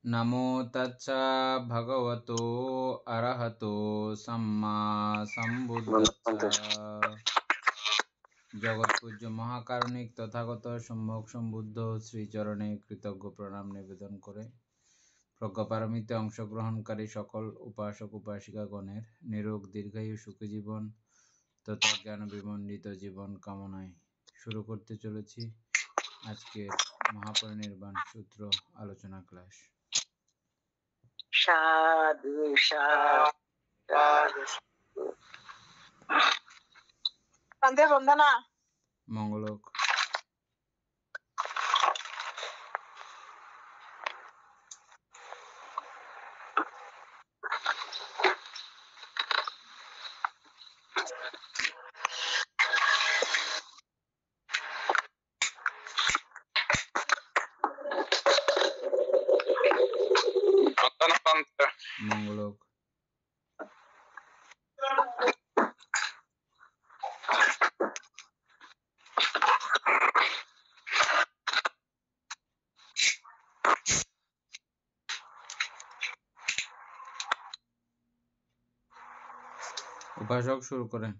নমো তচ্ছা ভগবতো অরহতো সম্মা সম্বুদ্ধস্সা। জগৎপূজ্য মহাকারণিক তথাগত সম্যক সম্বুদ্ধ শ্রীচরণে কৃতজ্ঞ প্রণাম নিবেদন করে প্রজ্ঞাপারমিতে অংশগ্রহণকারী সকল উপাসক উপাসিকাগণের নিরোগ দীর্ঘায়ু সুখী জীবন তথা জ্ঞান বিমণ্ডিত জীবন কামনায় শুরু করতে চলেছি আজকের মহাপরিনির্বাণ সূত্র আলোচনা ক্লাস। সাধু সাধু সন্ধ্যা বন্দনা মঙ্গলক। মঙ্গলক। উপাসক শুরু করেন।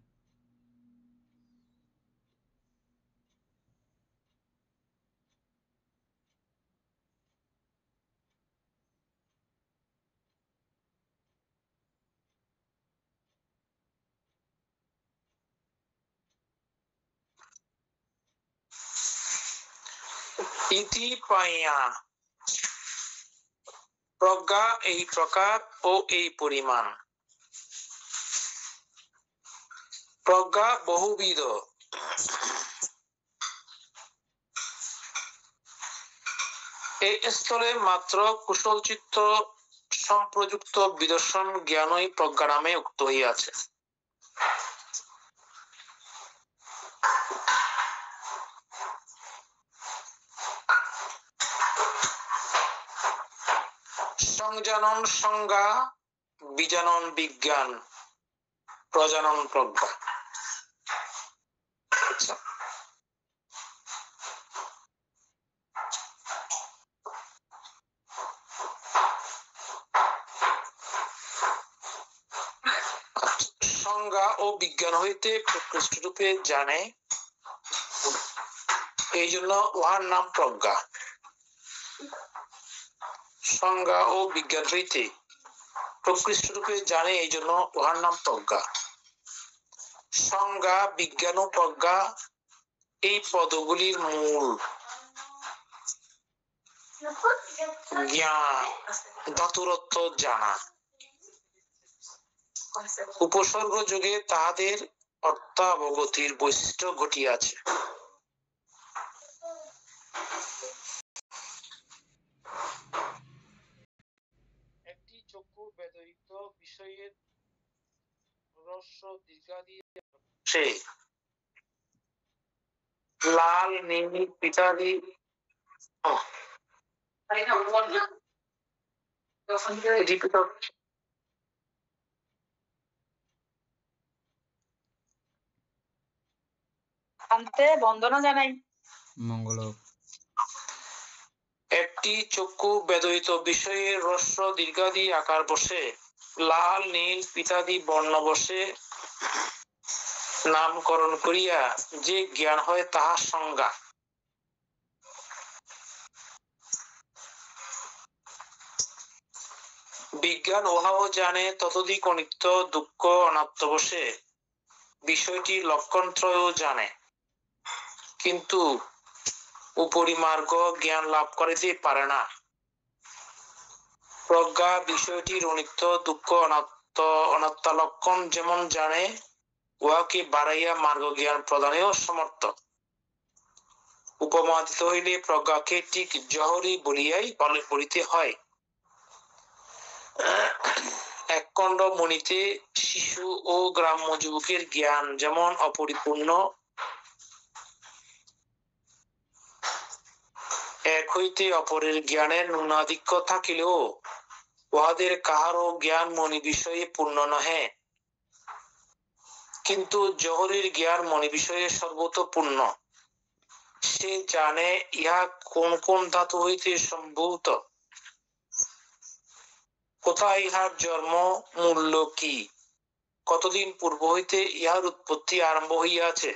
ইতি পাইয়া প্রজ্ঞা এই প্রকার ও এই পরিমাণ। প্রজ্ঞা বহুবিধ, এই স্থলে মাত্র কুশলচিত্ত সম্প্রযুক্ত বিদর্শন জ্ঞানই প্রজ্ঞা নামে উক্ত হইয়াছে। সংজানন সংজ্ঞা, বিজানন বিজ্ঞান, প্রজানন প্রজ্ঞা। আচ্ছা, সংজ্ঞা ও বিজ্ঞান হইতে প্রকৃষ্ট রূপে জানে, এই জন্য উহার নাম প্রজ্ঞা। সংজ্ঞা ও বিজ্ঞান হইতে প্রকৃষ্ট রূপে জানে, এই জন্য উহার নাম প্রজ্ঞা। সংজ্ঞা, বিজ্ঞান ও প্রজ্ঞা এই পদগুলির মূল। জ্ঞান ধাতুরত্ব জানা, উপসর্গ যোগে তাহাদের অর্থাবগতির বৈশিষ্ট্য ঘটিয়াছে। একটি চক্ষু ব্যতীত বিষয়ের রস্য দীর্ঘাদি সে লাল নীল পিতাদি বন্দনা জানাই। মঙ্গলক। একটি চক্ষু ব্যতীত বিষয়ের রস্য দীর্ঘাদি আকার বসে, লাল নীল পিতাদি বর্ণ বসে নামকরণ করিয়া যে জ্ঞান হয় তাহা সংজ্ঞা। বিজ্ঞান উহাও জানে, ততোধিক অনিত্য দুঃখ অনাত্ম বসে বিষয়টি লক্ষণত্রয়ও জানে, কিন্তু উপরিমার্গ জ্ঞান লাভ করিতে পারে না। প্রজ্ঞা বিষয়টির অনিত্য দুঃখ অনাত্মা লক্ষণ যেমন জানে, উহাকে বাড়াইয়া মার্গ জ্ঞান প্রদানেও সমর্থ। উপমা দিতে হইলে প্রজ্ঞাকে ঠিক জহরি বলিয়াই বলিতে হয়। এক খণ্ড মণিতে শিশু ও গ্রাম্য যুবকের জ্ঞান যেমন অপরিপূর্ণ, এক হইতে অপরের জ্ঞানের ন্যূনাধিক্য থাকিলেও উহাদের কাহারও জ্ঞান মণি বিষয়ে পূর্ণ নহে, কিন্তু জহরির জ্ঞান মণি বিষয়ে সর্বতোপূর্ণ। সে জানে ইহা কোন কোন ধাতু হইতে সম্ভূত, কোথায় ইহার জন্ম, মূল্য কি, কতদিন পূর্ব হইতে ইহার উৎপত্তি আরম্ভ হইয়াছে,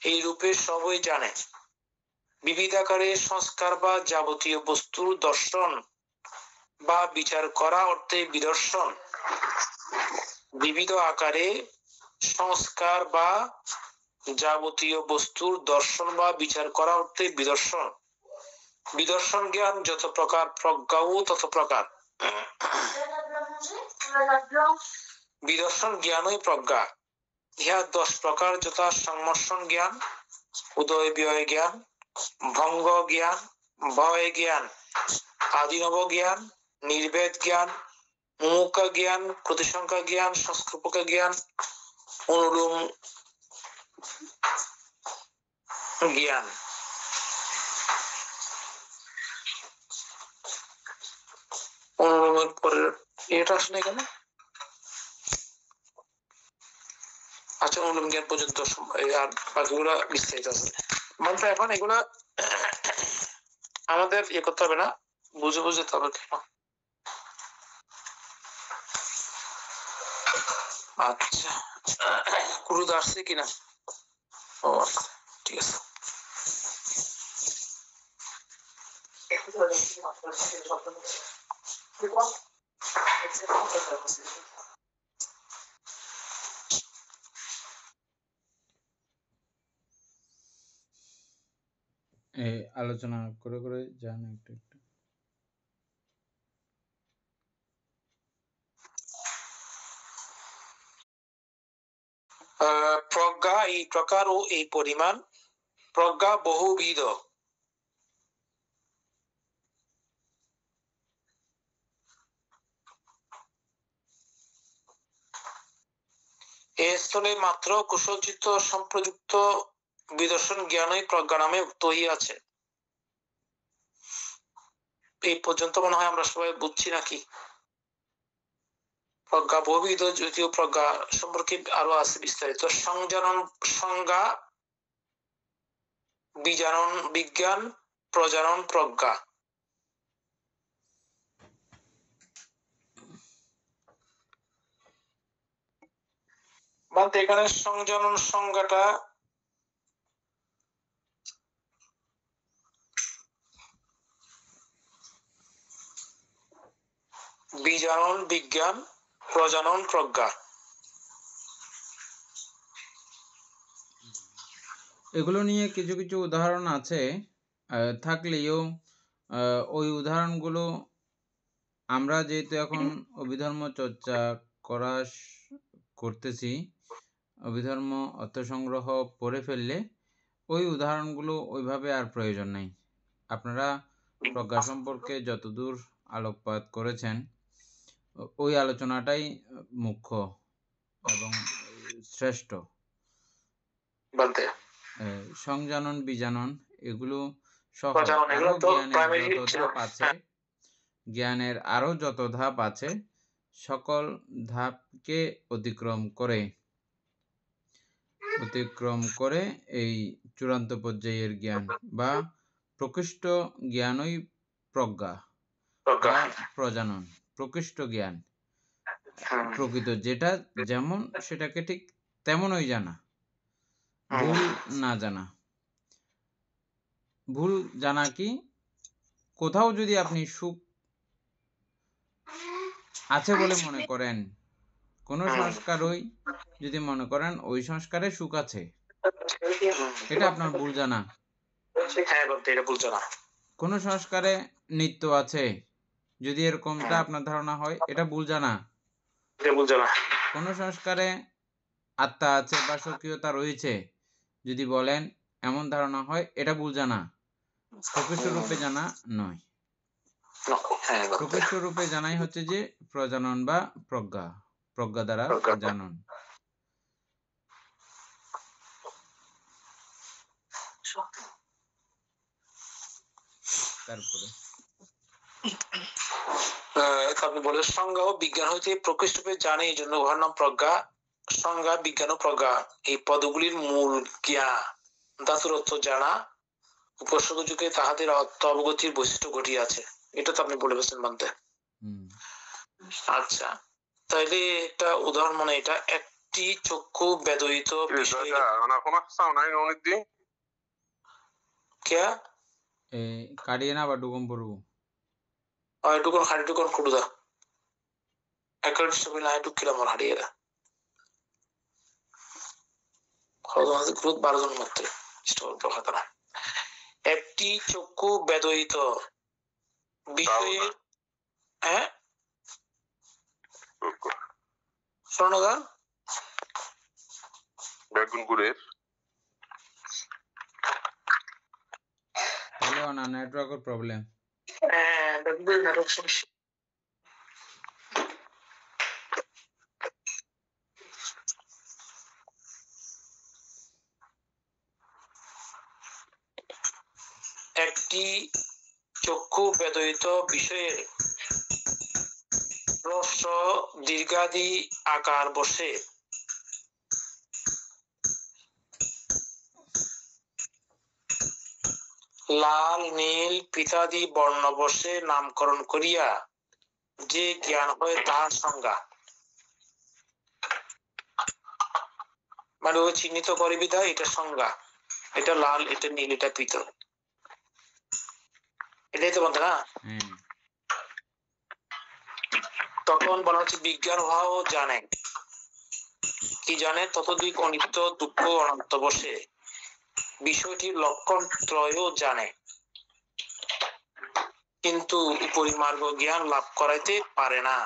এই রূপে সবই জানে। বিবিধ আকারে সংস্কার বা যাবতীয় বস্তুর দর্শন বা বিচার করা অর্থে বিদর্শন। বিবিধ আকারে সংস্কার বা যাবতীয় বস্তুর দর্শন বা বিচার করা অর্থে বিদর্শন। বিদর্শন জ্ঞান যত প্রকার, প্রজ্ঞাও তত প্রকার। বিদর্শন জ্ঞানই প্রজ্ঞা। ইহা 10 প্রকার, যথা সংমর্ষণ জ্ঞান, উদয় বিজয় জ্ঞান, ভঙ্গ জ্ঞান, ভয় জ্ঞান, আদিনব জ্ঞান, নির্ভেদ জ্ঞান, মুমুক্ষা জ্ঞান, প্রতিসংখ্যা জ্ঞান, সংস্কৃপক জ্ঞান, অনুলোম জ্ঞান। অনুলোমের পরের এটা আসলে এখানে আচ্ছা, অনুলোম জ্ঞান পর্যন্ত, আর বাকিগুলা বিস্তারিত আছে। মানে এখন এগুলা আমাদের ইয়ে করতে হবে না, বুঝে বুঝে তবে কেন। আচ্ছা, কুরুদ আসছে কিনা? ও ঠিক আছে। এই আলোচনা করে করে যান একটু একটু। প্রজ্ঞা এই প্রকার ও এই পরিমাণ। প্রজ্ঞা বহুবিধ। এ স্থলে মাত্র কুশলচিত্ত সম্প্রযুক্ত বিদর্শন জ্ঞানই প্রজ্ঞা নামে উক্ত হইয়াছে। এই পর্যন্ত মনে হয় আমরা সবাই বুঝছি নাকি? প্রজ্ঞা বহুবিধ, যদিও প্রজ্ঞা সম্পর্কে আরো আছে বিস্তারিত। সংজানন সংজ্ঞা, বিজানন বিজ্ঞান, প্রজানন প্রজ্ঞা। এখানে সংজানন সংজ্ঞাটা বিজানন বিজ্ঞান, প্রজানন প্রজ্ঞা। এগুলো নিয়ে কিছু কিছু উদাহরণ আছে, থাকলেও ওই উদাহরণগুলো আমরা যেহেতু এখন অভিধর্ম চর্চা করতেছি, অভিধর্ম অর্থ সংগ্রহ পড়ে ফেললে ওই উদাহরণগুলো ওইভাবে আর প্রয়োজন নেই। আপনারা প্রজ্ঞা সম্পর্কে যতদূর আলোকপাত করেছেন ওই আলোচনাটাই মুখ্য এবং শ্রেষ্ঠ। সংজানন বিজানন এগুলো সহ আরো জ্ঞানের যত ধাপ আছে, জ্ঞানের আরো যত ধাপ আছে, সকল ধাপকে অতিক্রম করে এই চূড়ান্ত পর্যায়ের জ্ঞান বা প্রকৃষ্ট জ্ঞানই প্রজ্ঞা বা প্রজানন। প্রকৃষ্ট জ্ঞান প্রকৃত যেটা যেমন সেটাকে ঠিক তেমনই জানা, ভুল না জানা। ভুল জানা কি, কোথাও যদি আপনি সুখ আছে বলে মনে করেন, কোন সংস্কারই যদি মনে করেন ওই সংস্কারে সুখ আছে, এটা আপনার ভুল জানা। কোন সংস্কারে নিত্য আছে যদি এরকমটা আপনার ধারণা হয়, এটা ভুল জানা। কোন সংস্কারে আত্মা আছে বা স্বকীয়তা রয়েছে যদি বলেন এমন ধারণা হয়, এটা ভুল জানা। প্রকৃষ্ট রূপে জানা নয়। প্রকৃষ্ট রূপে জানাই হচ্ছে যে প্রজানন বা প্রজ্ঞা দ্বারা জানন। তারপরে আপনি বলে সংজ্ঞা ও বিজ্ঞান হইতে প্রকৃষ্ট রূপে জানে, এই জন্য উহার নাম প্রজ্ঞা। সংজ্ঞা, বিজ্ঞান ও প্রজ্ঞা এই পদগুলির মূল জ্ঞান, ধাতুর অর্থ জানা, উপসর্গ যুগে তাহাদের অর্থ অবগতির বৈশিষ্ট্য ঘটিয়াছে। এটা তো আপনি বলে বলছেন মানতে। আচ্ছা, তাইলে একটা উদাহরণ মানে এটা একটি চক্ষু বেদয়িত বিষয়ে क्या কাটিয়ে না বা ডুকম পড়বো এটুকুন হাড়িটুকুন কুড়ুদা একর ছবি না একটু কিলাম হারিয়েরা গ্রুপ 12 জন মধ্যে একটি চক্ষু বেদয়িত বিষয়ে হ্যাঁ স্বর্ণগা বেগুনপুরের হ্যালো না নেটওয়ার্কের প্রবলেম হ্যাঁ বেগুনপুরের নেটওয়ার্ক সমস্যা একটি চক্ষু বেদয়িত বিষয়ের হ্রস্ব দীর্ঘাদি আকার বসে লাল নীল পিতাদি বর্ণ বসে নামকরণ করিয়া যে জ্ঞান হয় তাহার সংজ্ঞা মানে ও চিহ্নিত করে বিধায় এটা সংজ্ঞা এটা লাল এটা নীল এটা পিত এটাই তো বলতে না তখন বলা হচ্ছে বিজ্ঞান উহাও জানে কি জানে ততদিক অনিত্য দুঃখ অনন্ত বসে বিষয়টির লক্ষণ ত্রয়ও জানে কিন্তু উপরিমার্গ জ্ঞান লাভ করাইতে পারে না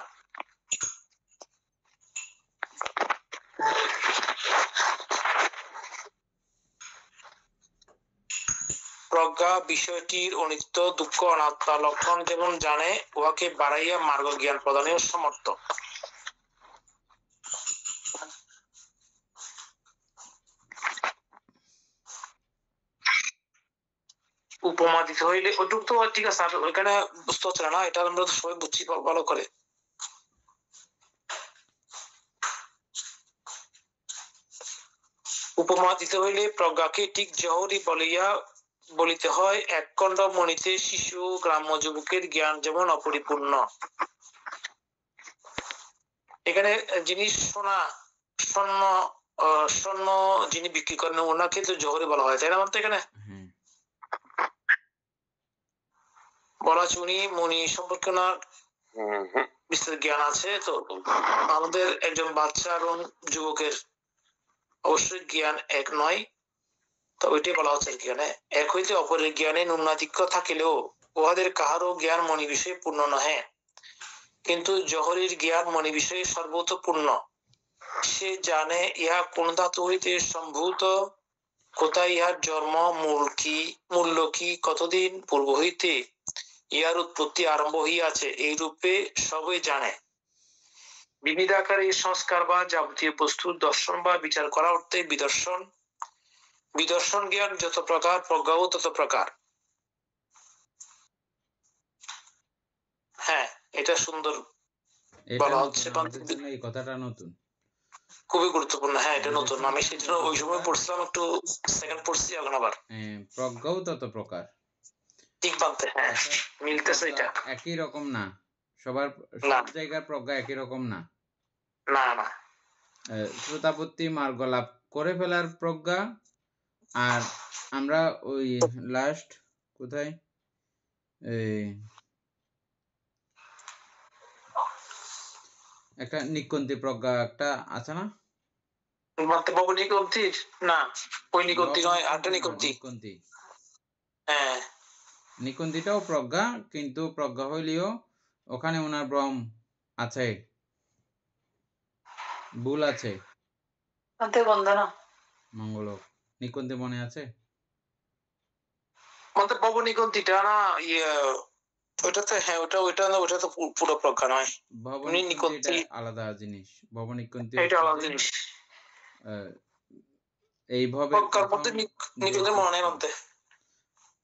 প্রজ্ঞা বিষয়টির অনিত্য দুঃখ অনাত্মা লক্ষণ যেমন জানে উহাকে বাড়াইয়া মার্গ জ্ঞান প্রদানের সমর্থ উপমা দিতে হইলে ওটুক তো ঠিক আছে ওইখানে বুঝতে হচ্ছে না এটা আমরা সবাই বুঝছি ভালো করে উপমা দিতে হইলে প্রজ্ঞাকে ঠিক জহরি বলিয়া বলিতে হয় এক খণ্ড মণিতে শিশু গ্রাম্য যুবকের জ্ঞান যেমন অপরিপূর্ণ এখানে যিনি স্বর্ণ স্বর্ণ যিনি বিক্রি করেন ওনাকে তো জহরি বলা হয় তাই না বলতে এখানে বলা চুনি মণি সম্পর্কে ওনার বিস্তারিত জ্ঞান আছে তো আমাদের একজন বাচ্চা এবং যুবকের অবশ্যই জ্ঞান এক নয় তো ওইটাই বলা হচ্ছে জ্ঞানে এক হইতে অপরের জ্ঞানে ন্যূনাধিক্য থাকিলেও উহাদের কাহারও জ্ঞান মনি বিষয়ে পূর্ণ নহে কিন্তু জহরির জ্ঞান মনি বিষয়ে সর্বতপূর্ণ সে জানে ইহা কোন ধাতু হইতে সম্ভূত কোথায় ইহার জন্ম মূল্য কি কতদিন পূর্ব হইতে ইহার উৎপত্তি আরম্ভ হইয়াছে এই রূপে সবই জানে বিবিধ আকারে সংস্কার বা যাবতীয় বস্তুর দর্শন বা বিচার করা অর্থে বিদর্শন জ্ঞান যত প্রকার প্রজ্ঞাও তত প্রকার হ্যাঁ এটা সুন্দর বলা হচ্ছে এই কথাটা নতুন খুবই গুরুত্বপূর্ণ হ্যাঁ এটা নতুন আমি সেই জন্য ওই সময় পড়ছিলাম একটু সেকেন্ড পড়ছি এখন আবার প্রজ্ঞাও তত প্রকার ঠিক বলতে হ্যাঁ মিলতেছে এটা একই রকম না সবার সব জায়গার প্রজ্ঞা একই রকম না না না শ্রোতাপত্তি মার্গ লাভ করে ফেলার প্রজ্ঞা আর আমরা ওই লাস্ট কোথায় একটা নিকন্তি প্রজ্ঞা একটা আছে না নিকন্তি না ওই নিকন্তি নয় আরেকটা নিকন্তি হ্যাঁ নিকন্তিটাও প্রজ্ঞা কিন্তু প্রজ্ঞা হইলেও ওখানে ওনার ভ্রম আছে ভুল আছে মঙ্গল নিকন্তি মনে আছে নিকন্তিটা না ওইটাতে হ্যাঁ ওটা তো পুরো প্রজ্ঞা নয় নিকন্তি আলাদা জিনিস ভবনিকন্তি এটা আলাদা জিনিস এইভাবে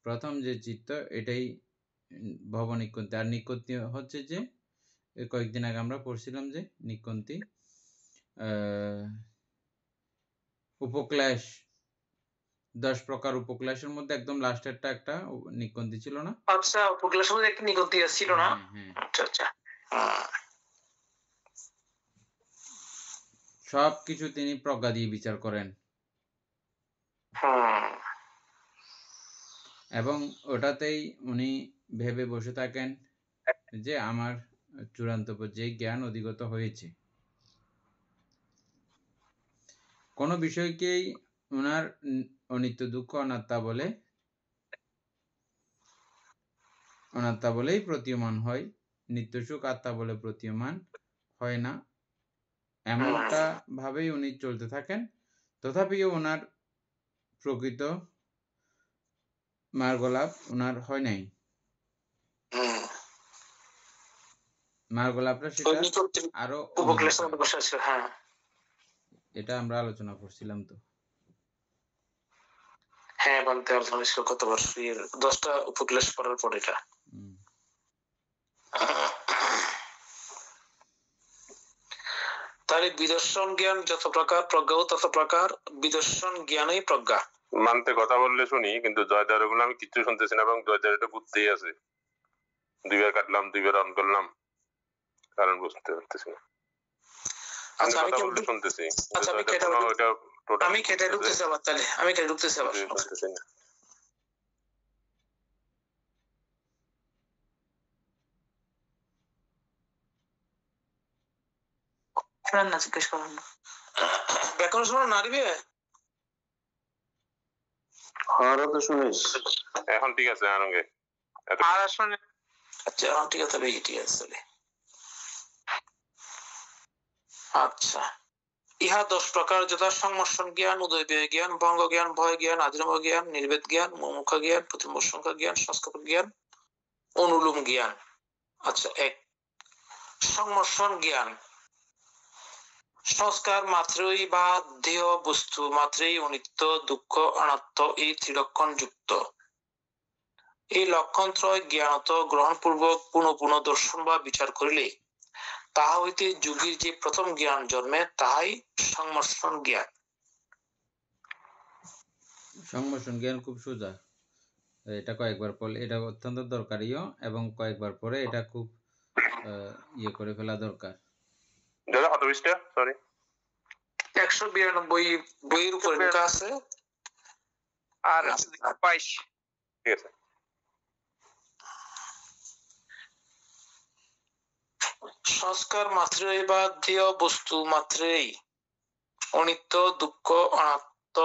প্রথম যে চিত্ত এটাই ভবনিকন্তি আর নিকন্তি হচ্ছে যে কয়েকদিন আগে আমরা পড়ছিলাম যে নিকন্তি উপক্লেশ 10 প্রকার উপক্লেশের মধ্যে একদম লাস্টেরটা একটা নিকন্তি ছিল না আচ্ছা উপক্লেশের মধ্যে একটা নিকন্তি ছিল না আচ্ছা আচ্ছা সবকিছু তিনি প্রজ্ঞা দিয়ে বিচার করেন এবং ওটাতেই উনি ভেবে বসে থাকেন যে আমার চূড়ান্ত পর্যায়ে জ্ঞান অধিগত হয়েছে। কোনো বিষয়কেই ওনার অনিত্য দুঃখ অনাত্মা বলেই প্রতীয়মান হয়, নিত্য সুখ আত্মা বলে প্রতীয়মান হয় না, এমনটা ভাবেই উনি চলতে থাকেন। তথাপিও ওনার প্রকৃত মার্গলাভ ওনার হয় নাই। মার্গলাভটা সেটা আরো এটা আমরা আলোচনা করছিলাম তো। হ্যাঁ, বলতে আলোচনা ছিল কতবার 10টা উপক্লেশ করার পর এটা। তাহলে বিদর্শন জ্ঞান যত প্রকার, প্রজ্ঞাও তত প্রকার। বিদর্শন জ্ঞানই প্রজ্ঞা। মানতে কথা বললে শুনি, কিন্তু জয়দার গুলো আমি কিচ্ছু শুনতেছি না এবং জয়দার এটা বুঝতেই আছে। 2বার কাটলাম, 2বার অন করলাম, কারণ বুঝতে পারতেছি না। আচ্ছা, আমি কথা বলতে শুনতেছি। আচ্ছা, আমি কেটে ঢুকতেছি আবার, তাহলে আমি কেটে ঢুকতেছি আবার। শুনতেছি না। না জিজ্ঞেস করেন না, ব্যাকরণ শোনা না দিবে। হ্যাঁ তো শুনিস, এখন ঠিক আছে। আরঙ্গে আর আসলে আচ্ছা, এখন ঠিক আছে, ঠিক আছে। আচ্ছা, ইহা 10 প্রকার, যথা সংমর্ষণ জ্ঞান, উদয় ব্যয় জ্ঞান, ভঙ্গ জ্ঞান, ভয় জ্ঞান, আদির্ময় জ্ঞান, নির্বেদ জ্ঞান, মুমুক্ষা জ্ঞান, প্রতিমসংখ্যা জ্ঞান, সংস্কার জ্ঞান, অনুলোম জ্ঞান। আচ্ছা, 1 সংমর্ষণ জ্ঞান। সংস্কার মাত্রই বা দেহ বস্তু মাত্রই অনিত্য, দুঃখ, অনাত্ম এই ত্রিলক্ষণ যুক্ত। এই লক্ষণত্রয় জ্ঞানত গ্রহণপূর্বক পুনঃ পুনঃ দর্শন বা বিচার করিলে তাহা হইতে যোগীর যে প্রথম জ্ঞান জন্মে তাহাই সংমর্ষণ জ্ঞান। সংমর্ষণ জ্ঞান খুব সোজা, এটা কয়েকবার পড়লে এটা অত্যন্ত দরকারিও এবং কয়েকবার পরে এটা খুব ইয়ে করে ফেলা দরকার। দাদা কত পৃষ্ঠা? সরি, 192 বইয়ের উপরে লেখা আছে আর 22। ঠিক আছে। সংস্কার মাত্রই বা দেহ বস্তু মাত্রেই অনিত্য, দুঃখ, অনাত্ম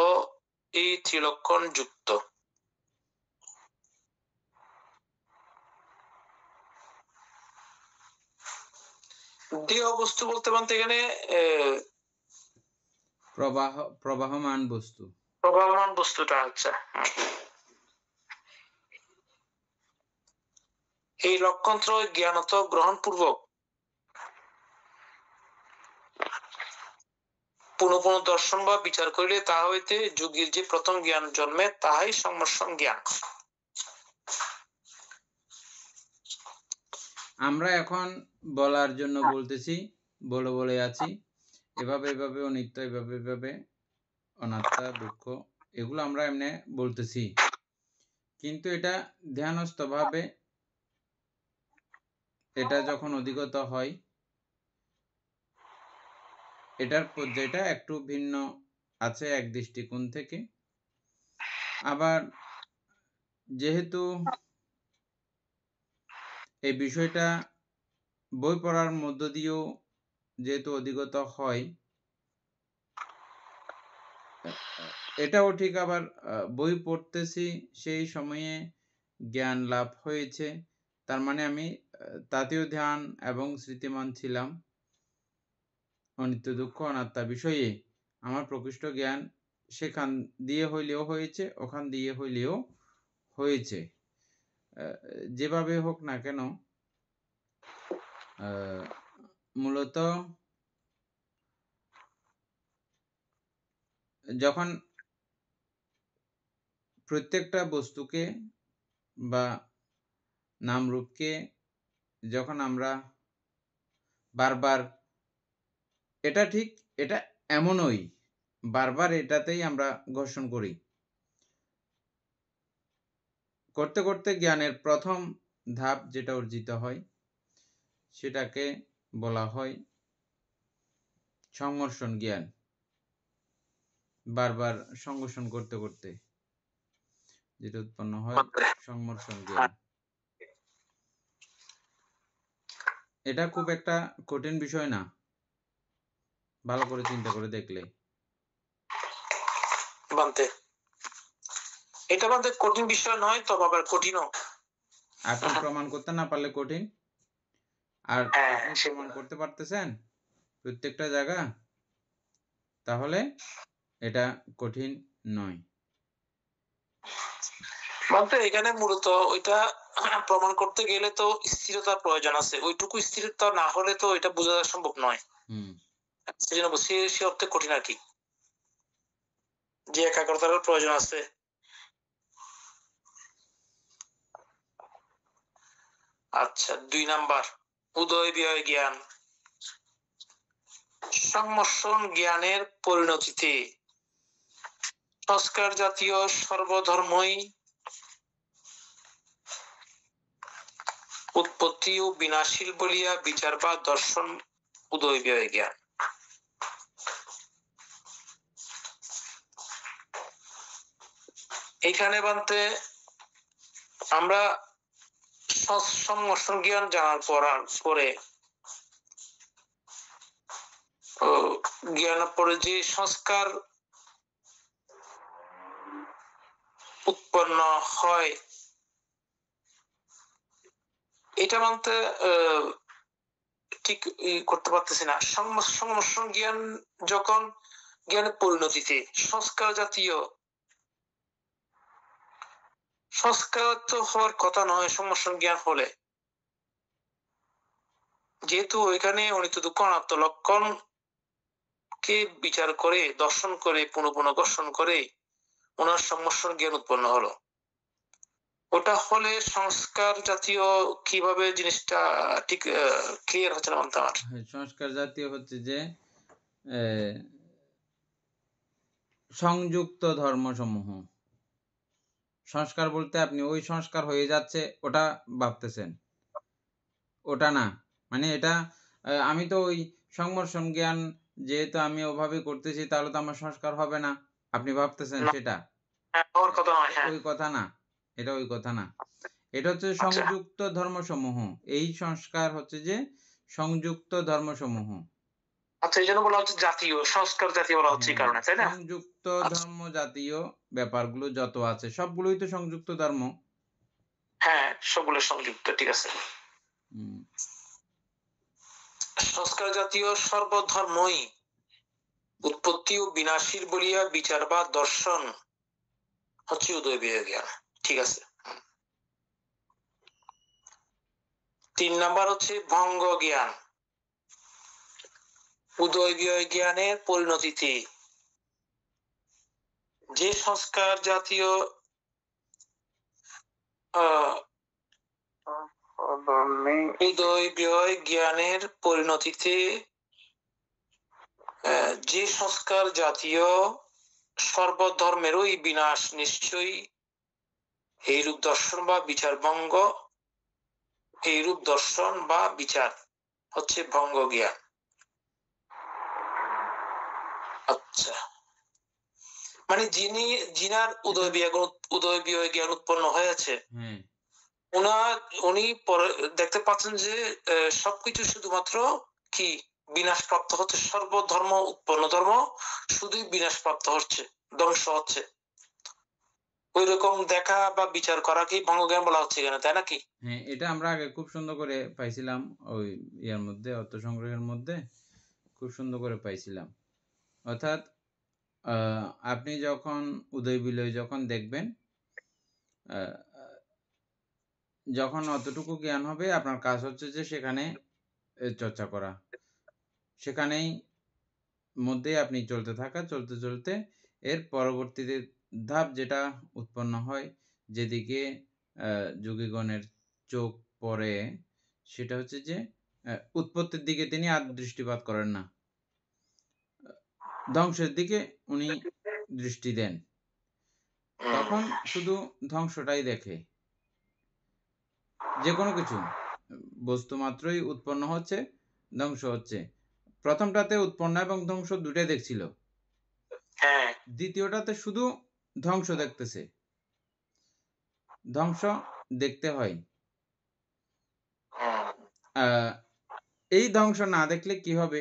এই ত্রিলক্ষণ যুক্ত। দেহ বস্তু বলতে বলতে এখানে প্রবাহমান বস্তু, প্রবাহমান বস্তুটা। আচ্ছা, এই লক্ষণত্রয় জ্ঞানত গ্রহণপূর্বক পুনঃ পুনঃ দর্শন বা বিচার করিলে তাহা হইতে যোগীর যে প্রথম জ্ঞান জন্মে তাহাই সংমর্ষণ জ্ঞান। আমরা এখন বলার জন্য বলতেছি, বলে আছি এভাবে অনিত্য, এভাবে অনাত্মা, দুঃখ, এগুলো আমরা এমনি বলতেছি, কিন্তু এটা ধ্যানস্থ ভাবে এটা যখন অধিগত হয় এটার পর্যায়টা একটু ভিন্ন আছে এক দৃষ্টিকোণ থেকে। আবার যেহেতু এই বিষয়টা বই পড়ার মধ্য দিয়েও যেহেতু অধিগত হয়, এটাও ঠিক। আবার বই পড়তেছি সেই সময়ে জ্ঞান লাভ হয়েছে, তার মানে আমি তাতেও ধ্যান এবং স্মৃতিমান ছিলাম অনিত্য, দুঃখ, অনাত্মা বিষয়ে। আমার প্রকৃষ্ট জ্ঞান সেখান দিয়ে হইলেও হয়েছে, ওখান দিয়ে হইলেও হয়েছে। যেভাবে হোক না কেন, মূলত যখন প্রত্যেকটা বস্তুকে বা নামরূপকে যখন আমরা বারবার, এটা ঠিক, এটা এমনই বারবার এটাতেই আমরা ঘর্ষণ করি, করতে করতে জ্ঞানের প্রথম ধাপ যেটা অর্জিত হয় সেটাকে বলা হয় সংঘর্ষণ জ্ঞান, বারবার সংঘর্ষণ করতে করতে যেটা উৎপন্ন হয়, বান্তে। সংঘর্ষণ জ্ঞান। এটা খুব একটা কঠিন বিষয় না, ভালো করে চিন্তা করে দেখলে। বান্তে এটা বান্তে কঠিন বিষয় নয়, তবে আবার কঠিনও। আপনি প্রমাণ করতে না পারলে কঠিন, আর হ্যাঁ, আপনি প্রমাণ করতে পারতেছেন প্রত্যেকটা জায়গা, তাহলে এটা কঠিন নয়। বলতে এখানে মূলত ওইটা প্রমাণ করতে গেলে তো স্থিরতার প্রয়োজন আছে, ওইটুকু স্থিরতা না হলে তো এটা বোঝা সম্ভব নয়। সেজন্য সে অর্থে কঠিন আর কি, যে একাগ্রতার প্রয়োজন আছে। আচ্ছা, 2 নাম্বার উদয় বিজয় জ্ঞান। সংমিশ্রণ জ্ঞানের পরিণতিতে সংস্কার জাতীয় সর্বধর্মই উৎপত্তি ও বিনাশীল বলিয়া বিচার বা দর্শন উদয় বিজয় জ্ঞান। এখানে বানতে আমরা সংমিশ্রণ জ্ঞান জানার পরে জ্ঞান পরে যে সংস্কার উৎপন্ন হয়, এটা মানতে ঠিক করতে পারতেছি না। সংমিশ্রণ জ্ঞান যখন জ্ঞানের পরিণতিতে সংস্কার জাতীয়, সংস্কার তো হওয়ার কথা নয় সংমিশ্রণ জ্ঞান হলে, যেহেতু ওইখানে অনিত্য দুঃখ অনাত্ম লক্ষণ কে বিচার করে দর্শন করে পুনঃ পুনঃ দর্শন করে ওনার সংমিশ্রণ জ্ঞান উৎপন্ন হলো। ওটা হলে সংস্কার জাতীয় কিভাবে জিনিসটা ঠিক ক্লিয়ার হচ্ছে না বলতে আমার। সংস্কার জাতীয় হচ্ছে যে সংযুক্ত ধর্মসমূহ। সংস্কার বলতে আপনি ওই সংস্কার হয়ে যাচ্ছে ওটা ভাবতেছেন, ওটা না। মানে এটা আমি তো ওই সংমিশ্রণ জ্ঞান যেহেতু আমি ওভাবে করতেছি তাহলে তো আমার সংস্কার হবে না, আপনি ভাবতেছেন সেটা। ওর কথা নয়, হ্যাঁ ওই কথা না, এটা ওই কথা না। এটা হচ্ছে সংযুক্ত ধর্মসমূহ। এই সংস্কার হচ্ছে যে সংযুক্ত ধর্মসমূহ। আচ্ছা, এই জন্য বলা হচ্ছে জাতীয় সংস্কার জাতীয় বলা হচ্ছে এই কারণে, তাই না? সংযুক্ত ধর্ম জাতীয় ব্যাপারগুলো যত আছে সবগুলোই তো সংযুক্ত ধর্ম। হ্যাঁ, সবগুলো সংযুক্ত, ঠিক আছে। সংস্কার জাতীয় সর্বধর্মই উৎপত্তি ও বিনাশীর বলিয়া বিচার বা দর্শন হচ্ছে উদয় বিজয় জ্ঞান, ঠিক আছে। 3 নাম্বার হচ্ছে ভঙ্গ জ্ঞান। উদয় বিজয় জ্ঞানের পরিণতিতে যে সংস্কার জাতীয় উদয় বিজয় জ্ঞানের পরিণতিতে যে সংস্কার জাতীয় সর্বধর্মেরই বিনাশ নিশ্চয়ই এইরূপ দর্শন বা বিচার ভঙ্গ, এইরূপ দর্শন বা বিচার হচ্ছে ভঙ্গ জ্ঞান। আচ্ছা, মানে যিনার উদয় বিজয় জ্ঞান উৎপন্ন হয়েছে, উনি দেখতে পাচ্ছেন যে সবকিছু শুধুমাত্র কি বিনাশ প্রাপ্ত হচ্ছে, সর্বধর্ম উৎপন্ন ধর্ম শুধুই বিনাশ প্রাপ্ত হচ্ছে, ধ্বংস হচ্ছে। ওই রকম দেখা বা বিচার করাকেই ভঙ্গ জ্ঞান বলা হচ্ছে এখানে, তাই নাকি? হ্যাঁ, এটা আমরা আগে খুব সুন্দর করে পাইছিলাম ওই ইয়ার মধ্যে, অর্থ সংগ্রহের মধ্যে খুব সুন্দর করে পাইছিলাম। অর্থাৎ আপনি যখন উদয় বিলয় যখন দেখবেন, যখন অতটুকু জ্ঞান হবে আপনার কাজ হচ্ছে যে সেখানে চর্চা করা, সেখানেই মধ্যে আপনি চলতে থাকা, চলতে চলতে এর পরবর্তীতে ধাপ যেটা উৎপন্ন হয়, যেদিকে যোগীগণের চোখ পড়ে, সেটা হচ্ছে যে উৎপত্তির দিকে তিনি আর দৃষ্টিপাত করেন না, ধ্বংসের দিকে উনি দৃষ্টি দেন। তখন শুধু ধ্বংসটাই দেখে। যে কোনো কিছু বস্তু মাত্রই উৎপন্ন হচ্ছে, ধ্বংস হচ্ছে। প্রথমটাতে উৎপন্ন এবং ধ্বংস দুটাই দেখছিল, হ্যাঁ দ্বিতীয়টাতে শুধু ধ্বংস দেখতেছে। ধ্বংস দেখতে হয়। হুম, এই ধ্বংস না দেখলে কি হবে?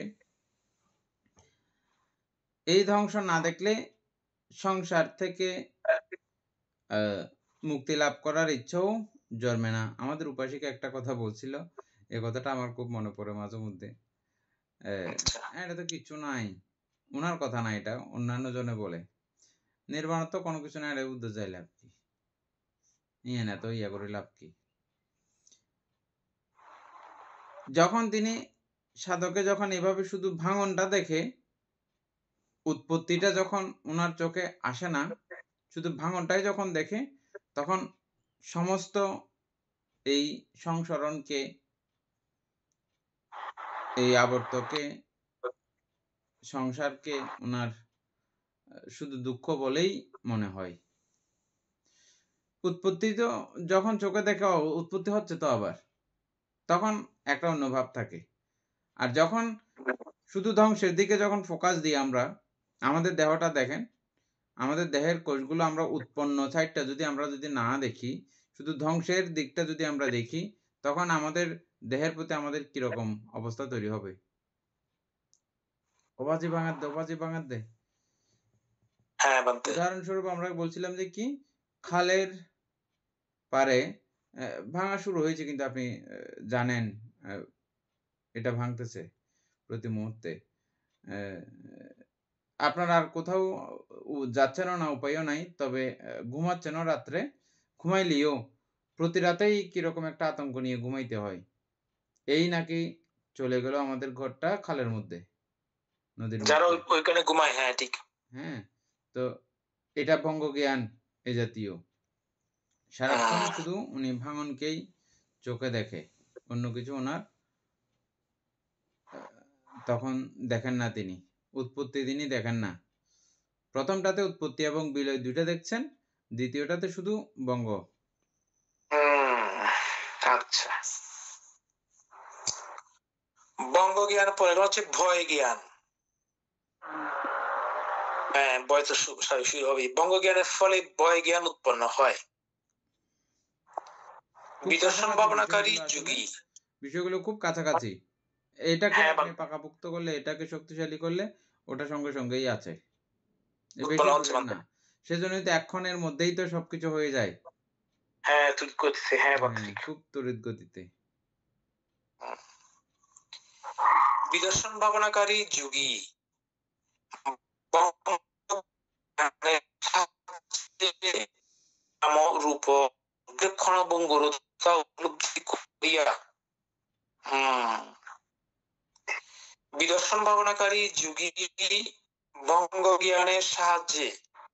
এই ধ্বংস না দেখলে সংসার থেকে মুক্তি লাভ করার ইচ্ছাও জন্মে না। আমাদের উপাসিকা একটা কথা বলছিল, এ কথাটা আমার খুব মনে পড়ে মাঝে মধ্যে। আচ্ছা এটা তো কিচ্ছু নাই, ওনার কথা না, এটা অন্যান্য জনে বলে, নির্বাণ তো কোনো কিছু না, এটা বুঝতে চাই লাভ কি, ইয়ে না তো ইয়া করে লাভ কি। যখন তিনি সাধকে যখন এভাবে শুধু ভাঙনটা দেখে, উৎপত্তিটা যখন ওনার চোখে আসে না, শুধু ভাঙনটাই যখন দেখে, তখন সমস্ত এই সংসরণকে, এই আবর্তকে, সংসারকে ওনার শুধু দুঃখ বলেই মনে হয়। উৎপত্তি তো যখন চোখে দেখে উৎপত্তি হচ্ছে তো আবার, তখন একটা অন্য ভাব থাকে। আর যখন শুধু ধ্বংসের দিকে যখন ফোকাস দিই আমরা, আমাদের দেহটা দেখেন, আমাদের দেহের কোষগুলো আমরা উৎপন্ন সাইডটা যদি আমরা যদি না দেখি, শুধু ধ্বংসের দিকটা যদি আমরা দেখি, তখন আমাদের দেহের প্রতি আমাদের কিরকম অবস্থা তৈরি হবে? ওবাজি ভাঙার দে। হ্যাঁ বান্তে উদাহরণস্বরূপ আমরা বলছিলাম যে কি, খালের পারে ভাঙা শুরু হয়েছে, কিন্তু আপনি জানেন এটা ভাঙতেছে প্রতি মুহূর্তে। আপনার আর কোথাও যাচ্ছেনও না, উপায়ও নাই, তবে ঘুমাচ্ছেনও রাত্রে, ঘুমাইলেও প্রতি রাতেই কিরকম একটা আতঙ্ক নিয়ে ঘুমাইতে হয়। এই নাকি চলে গেল আমাদের ঘরটা খালের মধ্যে, নদীর যারা মধ্যে। ওইখানে ঘুমায়, হ্যাঁ ঠিক। হ্যাঁ, তো এটা বঙ্গ জ্ঞান এ জাতীয়। সারাক্ষণ শুধু উনি ভাঙনকেই চোখে দেখে, অন্য কিছু ওনার তখন দেখেন না, তিনি উৎপত্তি তিনি দেখেন না। প্রথমটাতে উৎপত্তি এবং বিলয় দুইটা দেখছেন, দ্বিতীয়টাতে শুধু বঙ্গ। আচ্ছা, বঙ্গ জ্ঞান পরে হচ্ছে ভয় জ্ঞান। হ্যাঁ, ভয় তো শুরু হবে। বঙ্গ জ্ঞানের ফলে ভয় জ্ঞান উৎপন্ন হয়। বিদর্শন ভাবনাকারী যুগী, বিষয়গুলো খুব কাছাকাছি। এটাকে হ্যাঁ আপনি পাকাপোক্ত করলে, এটাকে শক্তিশালী করলে, ওটা সঙ্গে সঙ্গেই আছে, বেশি উৎপন্ন হচ্ছে দূরের না। সেজন্যই তো এক্ষণের মধ্যেই তো সবকিছু হয়ে যায়। হ্যাঁ তুই করতেছে, হ্যাঁ খুব তড়িৎ গতিতে। বিদর্শন ভাবনাকারী যুগী রূপ ক্ষণভঙ্গুরতা উপলব্ধি করিয়া, বিদর্শন ভাবনাকারী যুগী বঙ্গ জ্ঞানের সাহায্যে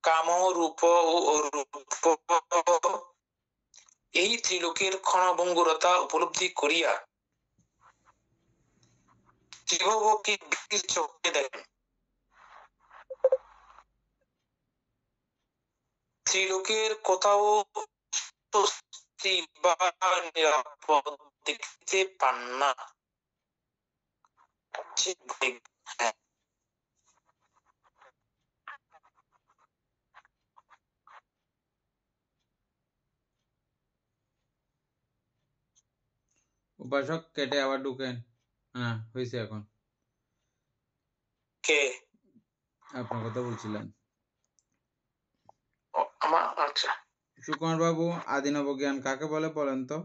কাম, রূপ ও অরূপ এই ত্রিলোকের ক্ষণভঙ্গুরতা উপলব্ধি করিয়া ত্রিভুবকে চোখে দেখেন। ত্রিলোকের কোথাও স্বস্তি বা নিরাপদ দেখতে পান না। উপাসক কেটে আবার ঢুকেন। হ্যাঁ, হয়েছে এখন। কে? আপনার কথা বলছিলাম। আমার, আচ্ছা। সুকুমার বাবু, আদিনব জ্ঞান কাকে বলে বলেন তো?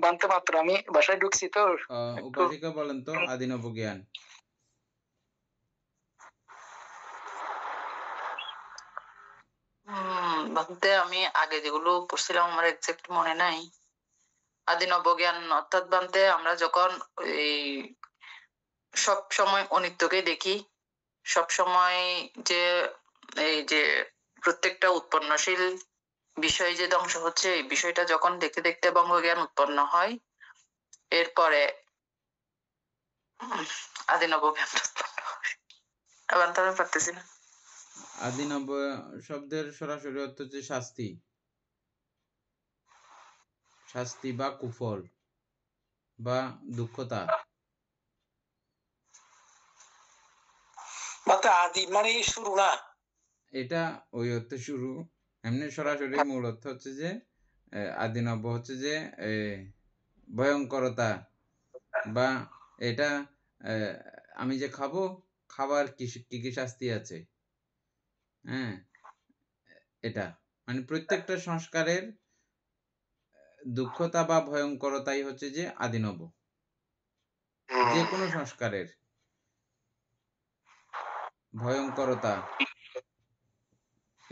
বানতে মাত্র আমি বাসায় ঢুকছি তো। উপাসিকা বলেন তো আদিনব জ্ঞান। বানতে আমি আগে যেগুলো পড়ছিলাম আমার এক্সাক্ট মনে নাই। আদিনব জ্ঞান অর্থাৎ বানতে আমরা যখন এই সব সময় অনিত্যকে দেখি, সব সময় যে এই যে প্রত্যেকটা উৎপন্নশীল বিষয় যে ধ্বংস হচ্ছে, এই বিষয়টা যখন দেখতে দেখতে বঙ্গ জ্ঞান উৎপন্ন হয়, এরপরে আদি নবজ্ঞান আবার তো আমি পারতেছি না। আদি নব শব্দের সরাসরি অর্থ হচ্ছে শাস্তি, শাস্তি বা কুফল বা দুঃখতা। মানে আদি মানে শুরু না? এটা ওই অর্থে শুরু, এমনি সরাসরি মূল অর্থ হচ্ছে যে আদি নব হচ্ছে যে ভয়ঙ্করতা, বা এটা আমি যে খাবো, খাবার কি কি শাস্তি আছে, হ্যাঁ, এটা মানে প্রত্যেকটা সংস্কারের দুঃখতা বা ভয়ঙ্করতাই হচ্ছে যে আদি নব, যে কোনো সংস্কারের ভয়ঙ্করতা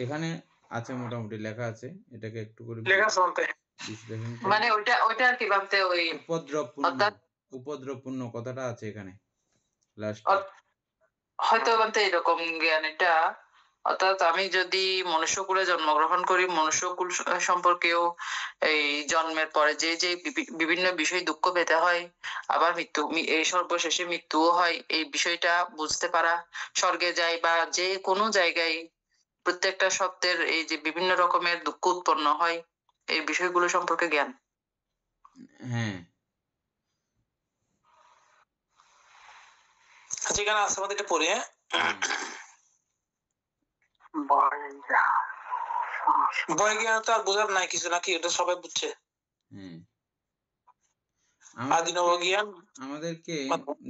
এখানে আছে, মোটামুটি লেখা আছে, এটাকে একটু করে লেখা চলতে বিশ্লেষণ মানে ওইটা আর কি ভাবতে ওই উপদ্রবপূর্ণ, অর্থাৎ উপদ্রবপূর্ণ কথাটা আছে এখানে লাস্টে। হয়তো ভাবতে এরকম জ্ঞান এটা, অর্থাৎ আমি যদি মনুষ্যকুলে জন্মগ্রহণ করি, মনুষ্যকুল সম্পর্কেও এই জন্মের পরে যে যে বিভিন্ন বিষয় দুঃখ পেতে হয়, আবার মৃত্যু, এই সর্বশেষে মৃত্যুও হয়, এই বিষয়টা বুঝতে পারা, স্বর্গে যাই বা যে কোনো জায়গায় প্রত্যেকটা সত্যের এই যে বিভিন্ন রকমের দুঃখ উৎপন্ন হয়, এই বিষয়গুলো সম্পর্কে জ্ঞান। হ্যাঁ, যেখানে আছে আমাদের এটা পড়ি। হ্যাঁ, ভয় জ্ঞান তো আর বোঝার নাই কিছু নাকি, এটা সবাই বুঝছে। হ্যাঁ, আদি নব জ্ঞান আমাদেরকে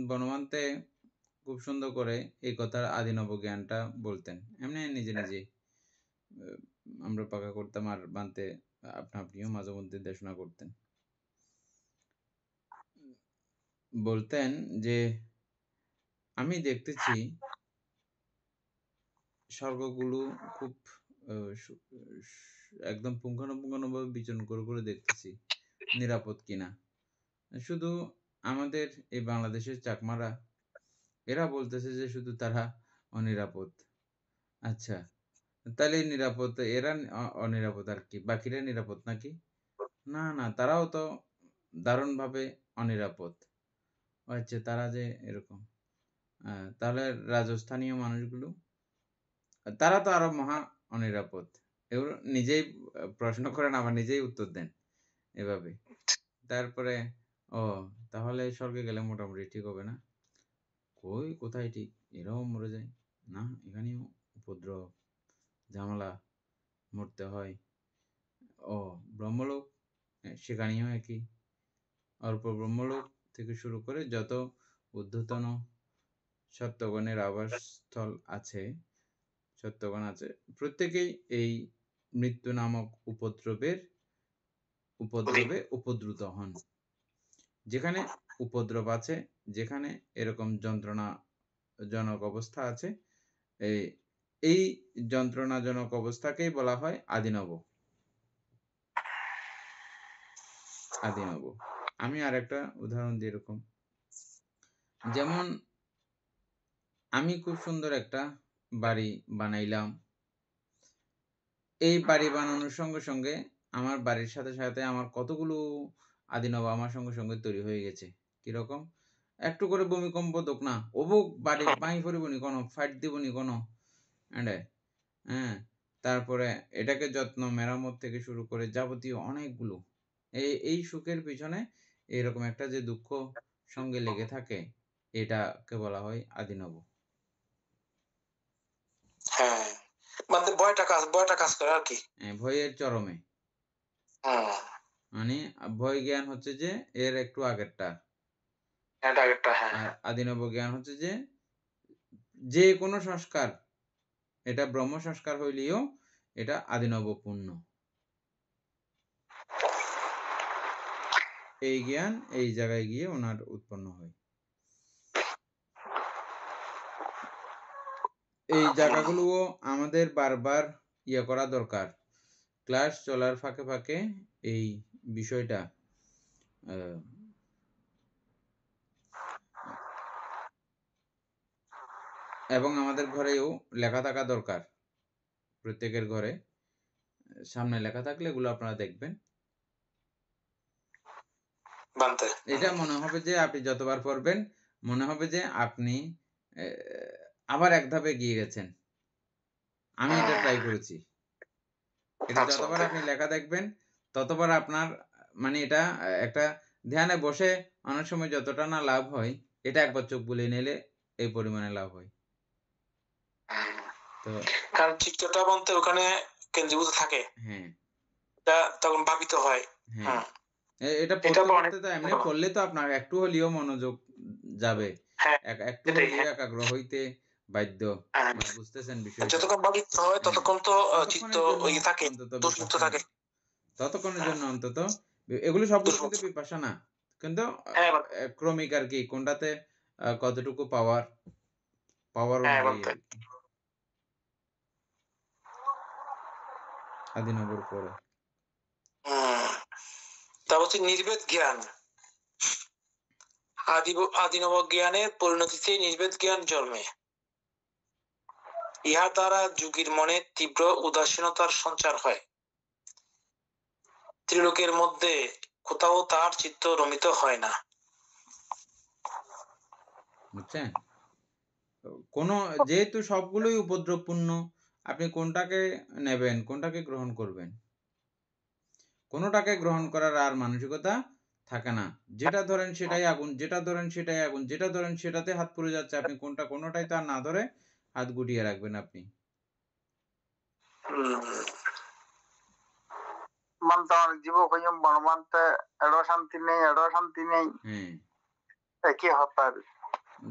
বনমান্তে খুব সুন্দর করে এই কথার আদি নব জ্ঞানটা বলতেন, এমনি নিজে নিজে আমরা পাকা করতাম, আর বানতে আপনা আপনিও মাঝে মধ্যে দেশনা করতেন। বলতেন যে আমি দেখতেছি স্বর্গগুলো খুব একদম পুঙ্খানুপুঙ্খানুভাবে বিচরণ করে করে দেখতেছি নিরাপদ কিনা। শুধু আমাদের এই বাংলাদেশের চাকমারা এরা বলতেছে যে শুধু তারা অনিরাপদ। আচ্ছা, তাহলে নিরাপদ এরা অনিরাপদ, আর কি বাকিরা নিরাপদ নাকি? না না, তারাও তো দারুণভাবে অনিরাপদ। আচ্ছা, তারা যে এরকম, তাহলে রাজস্থানীয় মানুষগুলো তারা তো আরো মহা অনিরাপদ। এগুলো নিজেই প্রশ্ন করেন, আবার নিজেই উত্তর দেন এভাবে। তারপরে ও তাহলে স্বর্গে গেলে মোটামুটি ঠিক হবে না? কই কোথায় ঠিক, এরাও মরে যায় না, এখানেও উপদ্রব ঝামেলা, মরতে হয়। ও ব্রহ্মলোক, সেখানেও একই। অল্প ব্রহ্মলোক থেকে শুরু করে যত ঊর্ধ্বতন সত্যগণের আবাসস্থল আছে, সত্যগণ আছে, প্রত্যেকেই এই মৃত্যু নামক উপদ্রবে উপদ্রুত হন। যেখানে উপদ্রব আছে, যেখানে এরকম যন্ত্রণাজনক অবস্থা আছে, এই যন্ত্রণাজনক অবস্থাকেই বলা হয় আদিনব। আদিনব। আমি আর একটা উদাহরণ দিই এরকম, যেমন আমি খুব সুন্দর একটা বাড়ি বানাইলাম, এই বাড়ি বানানোর সঙ্গে সঙ্গে আমার বাড়ির সাথে সাথে আমার কতগুলো আদিনব আমার সঙ্গে সঙ্গে তৈরি হয়ে গেছে। কিরকম? একটু করে ভূমিকম্প দোক না, অবুক বাড়ি ভাঙি পড়িবনি কোনো, ফাইট দিবনি কোনো, হ্যাঁ, তারপরে এটাকে যত্ন মেরামত থেকে শুরু করে যাবতীয় অনেকগুলো, এই সুখের পিছনে এরকম একটা যে দুঃখ সঙ্গে লেগে থাকে, এটাকে বলা হয় আদিনব। হ্যাঁ, মানে ভয়টা কাজ করে আর কি। ভয়ের চরমে, মানে ভয় জ্ঞান হচ্ছে যে এর একটু আগেরটা, আর আদিনব জ্ঞান হচ্ছে যে যে কোনো সংস্কার, এটা ব্রহ্ম সংস্কার হইলেও এটা আদিনবপূর্ণ। এই জ্ঞান এই জায়গায় গিয়ে ওনার উৎপন্ন হয়। এই জায়গাগুলোও আমাদের বারবার করা দরকার, ক্লাস চলার ফাঁকে ফাঁকে এই বিষয়টা এবং আমাদের ঘরেও লেখা থাকা দরকার, প্রত্যেকের ঘরে সামনে লেখা থাকলে এগুলো আপনারা দেখবেন। বানতে এটা মনে হবে যে আপনি যতবার পড়বেন মনে হবে যে আপনি আবার এক ধাপে গিয়ে গেছেন। আমি এটা ট্রাই করেছি। এটা আচ্ছা যতবার বানতে। আপনি লেখা দেখবেন ততবার আপনার মানে এটা একটা ধ্যানে বসে অনেক সময় যতটা না লাভ হয় এটা একবার চোখ বুলিয়ে নিলে এই পরিমাণে লাভ হয়। তো কারণ চিত্রটা বলতে ওখানে কেন্দ্রীভূত থাকে, হ্যাঁ, এটা তখন ভাবিত হয়। হ্যাঁ। এটা এটা পড়তে, তো অনেক পড়তে তো এমনি পড়লে তো আপনার একটু হলেও মনোযোগ যাবে। হ্যাঁ একটু সেটাই হলেও হ্যাঁ একাগ্র হইতে বাধ্য। হ্যাঁ। মানে বুঝতেছেন বিষয়টা। যতক্ষণ ভাবিত হয় হ্যাঁ, ততক্ষণ তো চিত্ত ততক্ষণের জন্য ওই থাকে, অন্তত দূষিত বিপাশা থাকে। না। ততক্ষণের জন্য অন্তত এগুলো সবগুলো কিন্তু দুষ্মুক্ত। বিপাশা না। কিন্তু হ্যাঁ বানতে। ক্রমিক আরকি কোনটাতে কতটুকু পাওয়ার হ্যাঁ অনুযায়ী বানতে। আরকি। আদিনগর পড়ো। তারপর হচ্ছে নির্ভেদ জ্ঞান। আদিনব জ্ঞানের পরিণতিতে নির্ভেদ জ্ঞান জন্মে। ইহা দ্বারা যোগীর মনে তীব্র উদাসীনতার সঞ্চার হয়। ত্রিলোকের মধ্যে কোথাও তার চিত্ত রমিত হয় না। বুঝছেন? যেহেতু সবগুলোই উপদ্রবপূর্ণ, আপনি কোনটাকে নেবেন, কোনটাকে গ্রহণ করবেন? কোনটাকে গ্রহণ করার আর মানসিকতা থাকে না। যেটা ধরেন সেটাই আগুন, যেটা ধরেন সেটাই আগুন, যেটা ধরেন সেটাতে হাত পুড়ে যাচ্ছে। আপনি কোনটাই তো আর না ধরে হাত গুটিয়ে রাখবেন আপনি। জীব হইম বনমান্তে এড়ো শান্তি নেই, এড়ো শান্তি নেই, হ্যাঁ। একই হতার।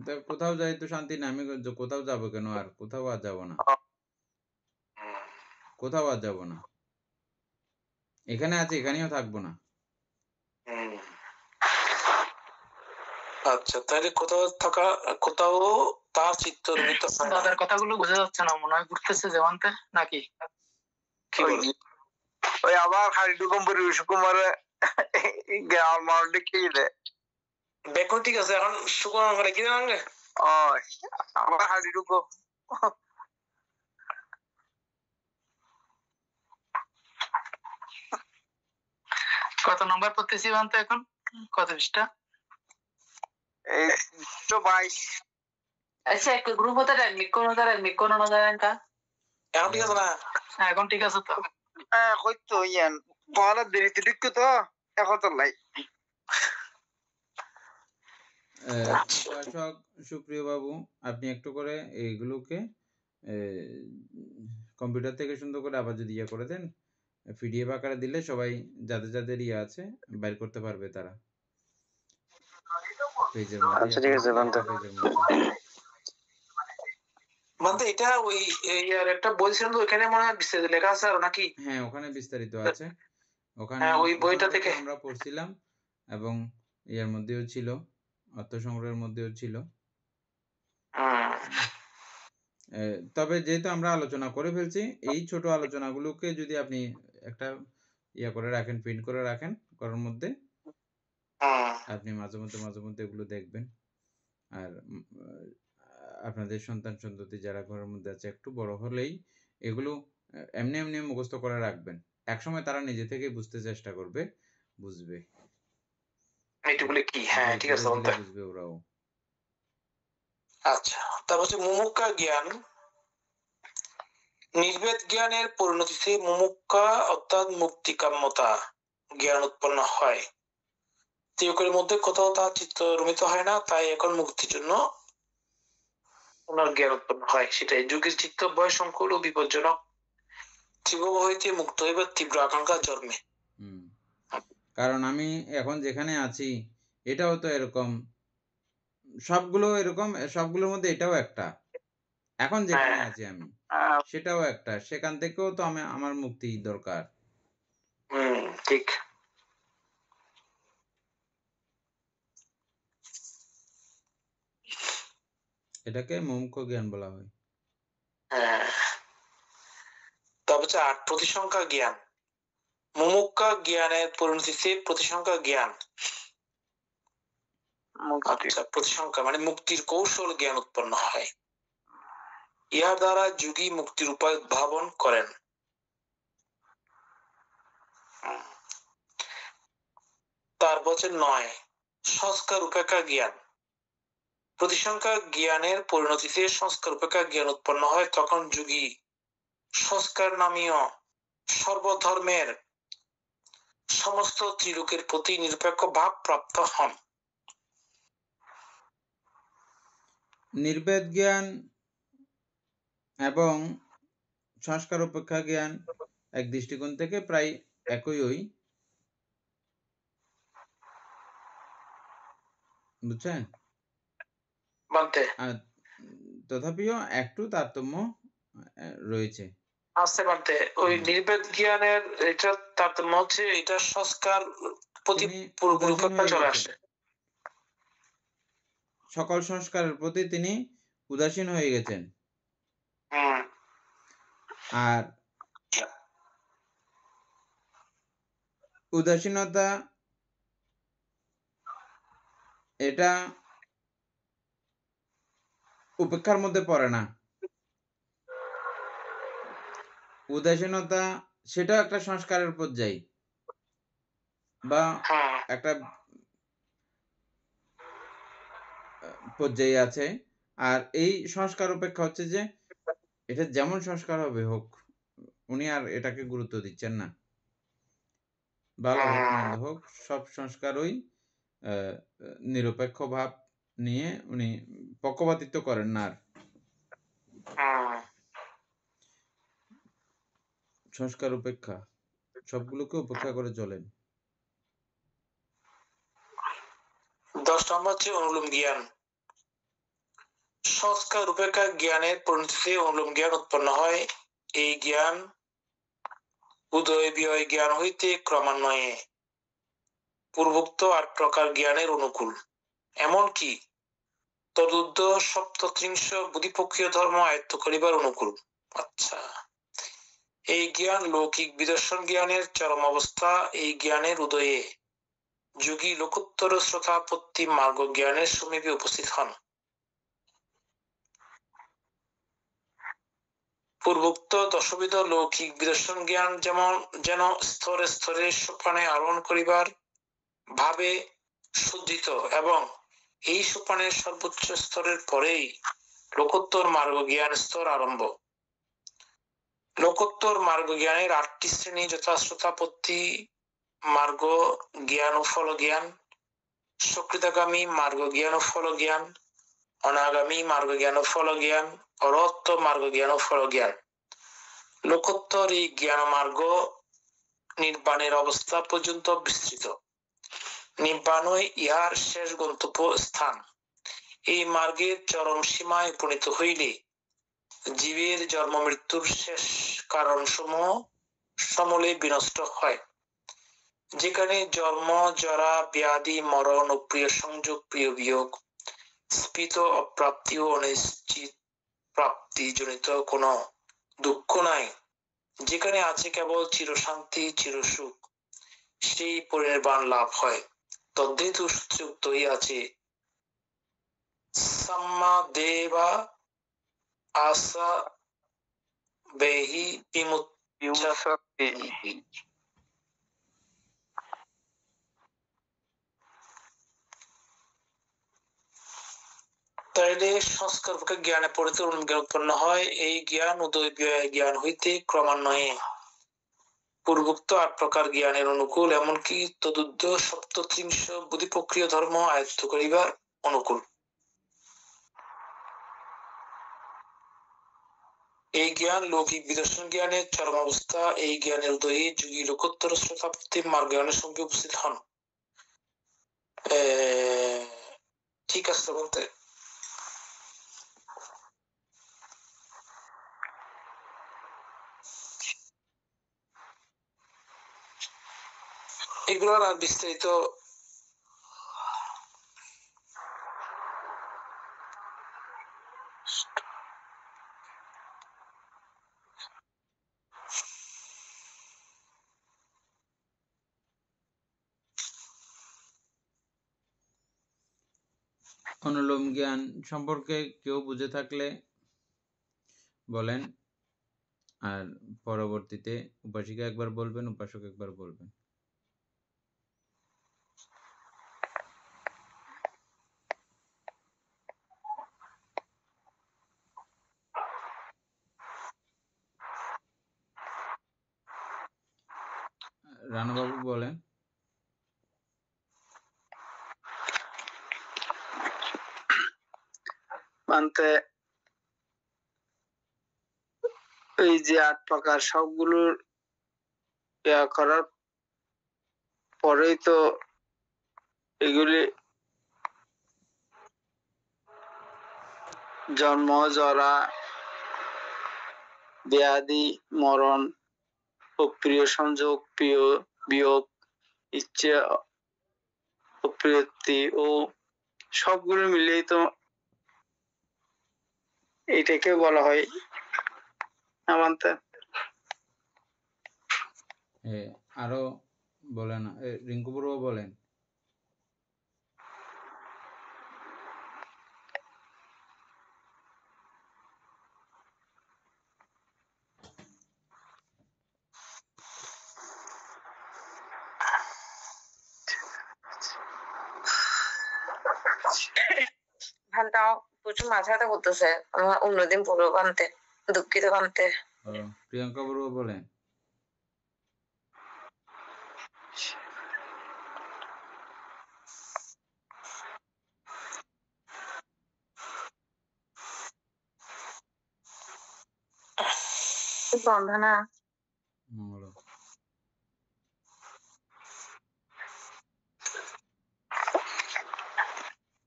তো কোথাও যাই তো শান্তি না। আমি কোথাও যাবো কেন আর? কোথাও আর যাব না। কোথাও আর যাব না। এখানে আছি, এখানেও থাকবো না। আচ্ছা, তাহলে কোথাও তার চিত্ত রমিত হয় না। দাদার কথাগুলো বোঝা যাচ্ছে না, মনে হয় ঘুরতেছে যেমনতে নাকি? কি বলে? ওই আবার হারিডুকুম পরিবেশ কুমারে আমার দেখি দে। বেকন ঠিক আছে, এখন শুকনো করে কি জানেন? ওই আবার হারিডুকু কত নম্বর পড়তেছি বানতে এখন? কত পৃষ্ঠা? এই 122। Ese que grupo de el micono no deben estar. এখন ঠিক আছে না? এখন ঠিক আছে তো? কইতো ইয়ান পড়া দেরিতে ঢুকতো তো এখন তো লাই। উপাসক সুপ্রিয় বাবু, আপনি একটু করে এইগুলোকে কম্পিউটার থেকে সুন্দর করে আবার যদি ইয়ে করে দেন, পিডিএফ আকারে দিলে সবাই যাদের ইয়ে আছে বাইর করতে পারবে তারা। পেজের মধ্যে। আচ্ছা ঠিক আছে বানতে। পেজের মধ্যে। মানে এটা ওই ইয়ার একটা বলছিলেন তো, ওখানে মনে হয় বিস্তারিত লেখা আছে আর নাকি? হ্যাঁ, ওখানে বিস্তারিত আছে। ওখানে হ্যাঁ, ওই বইটা ওখান থেকে আমরা পড়ছিলাম এবং ইয়ার মধ্যেও ছিল, অর্থসংগ্রহের মধ্যেও ছিল। তবে যেহেতু আমরা আলোচনা করে ফেলছি, এই ছোট আলোচনাগুলোকে যদি আপনি একটা ইয়া করে রাখেন, প্রিন্ট করে রাখেন ঘরের মধ্যে, আপনি মাঝে মধ্যে এগুলো দেখবেন। আর আপনাদের সন্তান সন্ততি যারা ঘরের মধ্যে আছে একটু বড় হলেই এগুলো এমনি মুখস্থ করে রাখবেন। একসময় তারা নিজে থেকেই বুঝতে চেষ্টা করবে, বুঝবে। এইটুকুলে কি? হ্যাঁ ঠিক আছে বলতে বুঝবে ওরাও। আচ্ছা, তারপর হচ্ছে মুমুক্ষা জ্ঞান। নির্ভেদ জ্ঞানের পরিণতিতে মুমুক্ষা অর্থাৎ মুক্তিকাম্যতা জ্ঞান উৎপন্ন হয়। ত্রিলোকের মধ্যে কোথাও তার চিত্ত রমিত হয় না, তাই এখন মুক্তির জন্য ওনার জ্ঞান উৎপন্ন হয়। সেটাই যুগের চিত্ত ভয় সংকুল ও বিপজ্জনক ত্রিভুব হইতে মুক্ত হইবার তীব্র আকাঙ্ক্ষা জন্মে। কারণ আমি এখন যেখানে আছি এটাও তো এরকম, সবগুলো এরকম, সবগুলোর মধ্যে এটাও একটা। এখন যেখানে আছি আমি সেটাও একটা, সেখান থেকেও তো আমার মুক্তি দরকার। ঠিক। এটাকে মুমুক্ষ জ্ঞান বলা হয়। তারপর হচ্ছে ৮ প্রতিসংখ্যা জ্ঞান। মুমুক্ষা জ্ঞানের পরিণতিতে প্রতিসংখ্যা জ্ঞান। আচ্ছা, প্রতিসংখ্যা মানে মুক্তির কৌশল জ্ঞান উৎপন্ন হয়। ইহার দ্বারা যোগী মুক্তির উপায় উদ্ভাবন করেন। তার তারপর হচ্ছে 9 সংস্কার উপেক্ষা জ্ঞান। প্রতিসংখ্যা জ্ঞানের পরিণতিতে সংস্কার উপেক্ষা জ্ঞান উৎপন্ন হয় তখন যোগী সংস্কার নামীয় সর্বধর্মের সমস্ত ত্রিলোকের প্রতি নিরপেক্ষ ভাব প্রাপ্ত হন। নির্ভেদ জ্ঞান এবং সংস্কার উপেক্ষা জ্ঞান এক দৃষ্টিকোণ থেকে প্রায় একই, বুঝছেন? আর তথাপিও একটু তারতম্য রয়েছে। আসতে পারতে ওই নির্ভেদ জ্ঞানের এটা তারতম্য হচ্ছে এটা সংস্কার প্রতি পূর্বরূপেক্ষা চলে আসে। সকল সংস্কারের প্রতি তিনি উদাসীন হয়ে গেছেন। আর উদাসীনতা এটা উপেক্ষার মধ্যে পড়ে না। উদাসীনতা সেটাও একটা সংস্কারের পর্যায় বা একটা পর্যায়ে আছে। আর এই সংস্কার উপেক্ষা হচ্ছে যে এটা যেমন সংস্কার হবে হোক, উনি আর এটাকে গুরুত্ব দিচ্ছেন না। ভালো হোক মন্দ হোক সব সংস্কারই নিরপেক্ষ ভাব নিয়ে উনি পক্ষপাতিত্ব করেন না। আর সংস্কার উপেক্ষা সবগুলোকে উপেক্ষা করে চলেন। 10 নম্বর হচ্ছে অনুলোম জ্ঞান। সংস্কার উপেক্ষা জ্ঞানের পরিণতিতে অনুলোম জ্ঞান উৎপন্ন হয়। এই জ্ঞান উদয় বিয় জ্ঞান হইতে ক্রমান্বয়ে পূর্বোক্ত 8 প্রকার জ্ঞানের অনুকূল, এমনকি তদুদ্ধ সপ্তত্রিংশ বুদ্ধিপক্ষীয় ধর্ম আয়ত্ত করিবার অনুকূল। আচ্ছা, এই জ্ঞান লৌকিক বিদর্শন জ্ঞানের চরম অবস্থা। এই জ্ঞানের উদয়ে যোগী লোকোত্তর শ্রোতাপত্তি মার্গ জ্ঞানের সমীপে উপস্থিত হন। পূর্বোক্ত দশবিধ লৌকিক বিদর্শন জ্ঞান যেন স্তরে স্তরে সোপানে আরোহণ করিবার ভাবে সজ্জিত এবং এই সোপানের সর্বোচ্চ স্তরের পরেই লোকোত্তর মার্গ জ্ঞান স্তর আরম্ভ। লোকোত্তর মার্গ জ্ঞানের 8টি শ্রেণী যথা শ্রোতাপত্তি মার্গ জ্ঞান ও ফল জ্ঞান, সকৃতাগামী মার্গ জ্ঞান ও ফল জ্ঞান, অনাগামী মার্গ জ্ঞান ও ফল জ্ঞান, অরহত্ত মার্গ জ্ঞান ও ফল জ্ঞান। লোকোত্তর এই জ্ঞান মার্গ নির্বাণের অবস্থা পর্যন্ত বিস্তৃত। নির্বাণই ইহার শেষ গন্তব্য স্থান। এই মার্গের চরম সীমায় উপনীত হইলে জীবের জন্ম মৃত্যুর শেষ কারণ সমূহ সমূলে বিনষ্ট হয়। যেখানে জন্ম জরা ব্যাধি মরণ ও প্রিয় সংযোগ প্রিয় বিয়োগ, স্ফীত অপ্রাপ্তি ও অনিশ্চিত প্রাপ্তি জনিত কোন দুঃখ নাই, যেখানে আছে কেবল চিরশান্তি চিরসুখ, সেই পরিনির্বাণ লাভ হয়। তদ্ধিতু সূত্রে উক্ত হইয়াছে সাম্মা দেবা আশা বেহি বিমুচ্ছতি। তাইলে সংস্কার জ্ঞানে পরিণত জ্ঞান উৎপন্ন হয়। এই জ্ঞান উদয় জ্ঞান হইতে ক্রমান্বয়ে পূর্বোক্ত 8 প্রকার জ্ঞানের অনুকূল, এমনকি তদুদ্ধ সপ্তত্রিংশ বুদ্ধিপক্ষীয় ধর্ম আয়ত্ত করিবার অনুকূল। এই জ্ঞান লৌকিক বিদর্শন জ্ঞানের চরম অবস্থা। এই জ্ঞানের উদয়ে যোগী লোকোত্তর শ্রোতাপত্তি মার্গ জ্ঞানের সঙ্গে উপস্থিত হন। ঠিক আছে বলতে এগুলোর আর বিস্তারিত অনুলোম জ্ঞান সম্পর্কে কেউ বুঝে থাকলে বলেন, আর পরবর্তীতে উপাসিকা একবার বলবেন, উপাসক একবার বলবেন। রানুবাবু বলেন। মানতে এই যে 8 প্রকার সবগুলোর ইয়া করার পরেই তো এগুলি জন্ম, জরা, ব্যাধি, মরণ, অপ্রিয় সংযোগ, প্রিয় বিয়োগ, ইচ্ছে, অপ্রিয়তি ও সবগুলো মিলিয়েই তো এটাকে বলা হয় আমানতে। আরো বলেন, রিঙ্কু বড়ুয়া বলেন। ঘন্টা প্রচুর মাথা ব্যথা করতেছে, আমার অন্যদিন পড়বো বানতে, দুঃখিত বানতে। প্রিয়াঙ্কা বড়ুয়া বলেন। বন্ধনা মঙ্গল।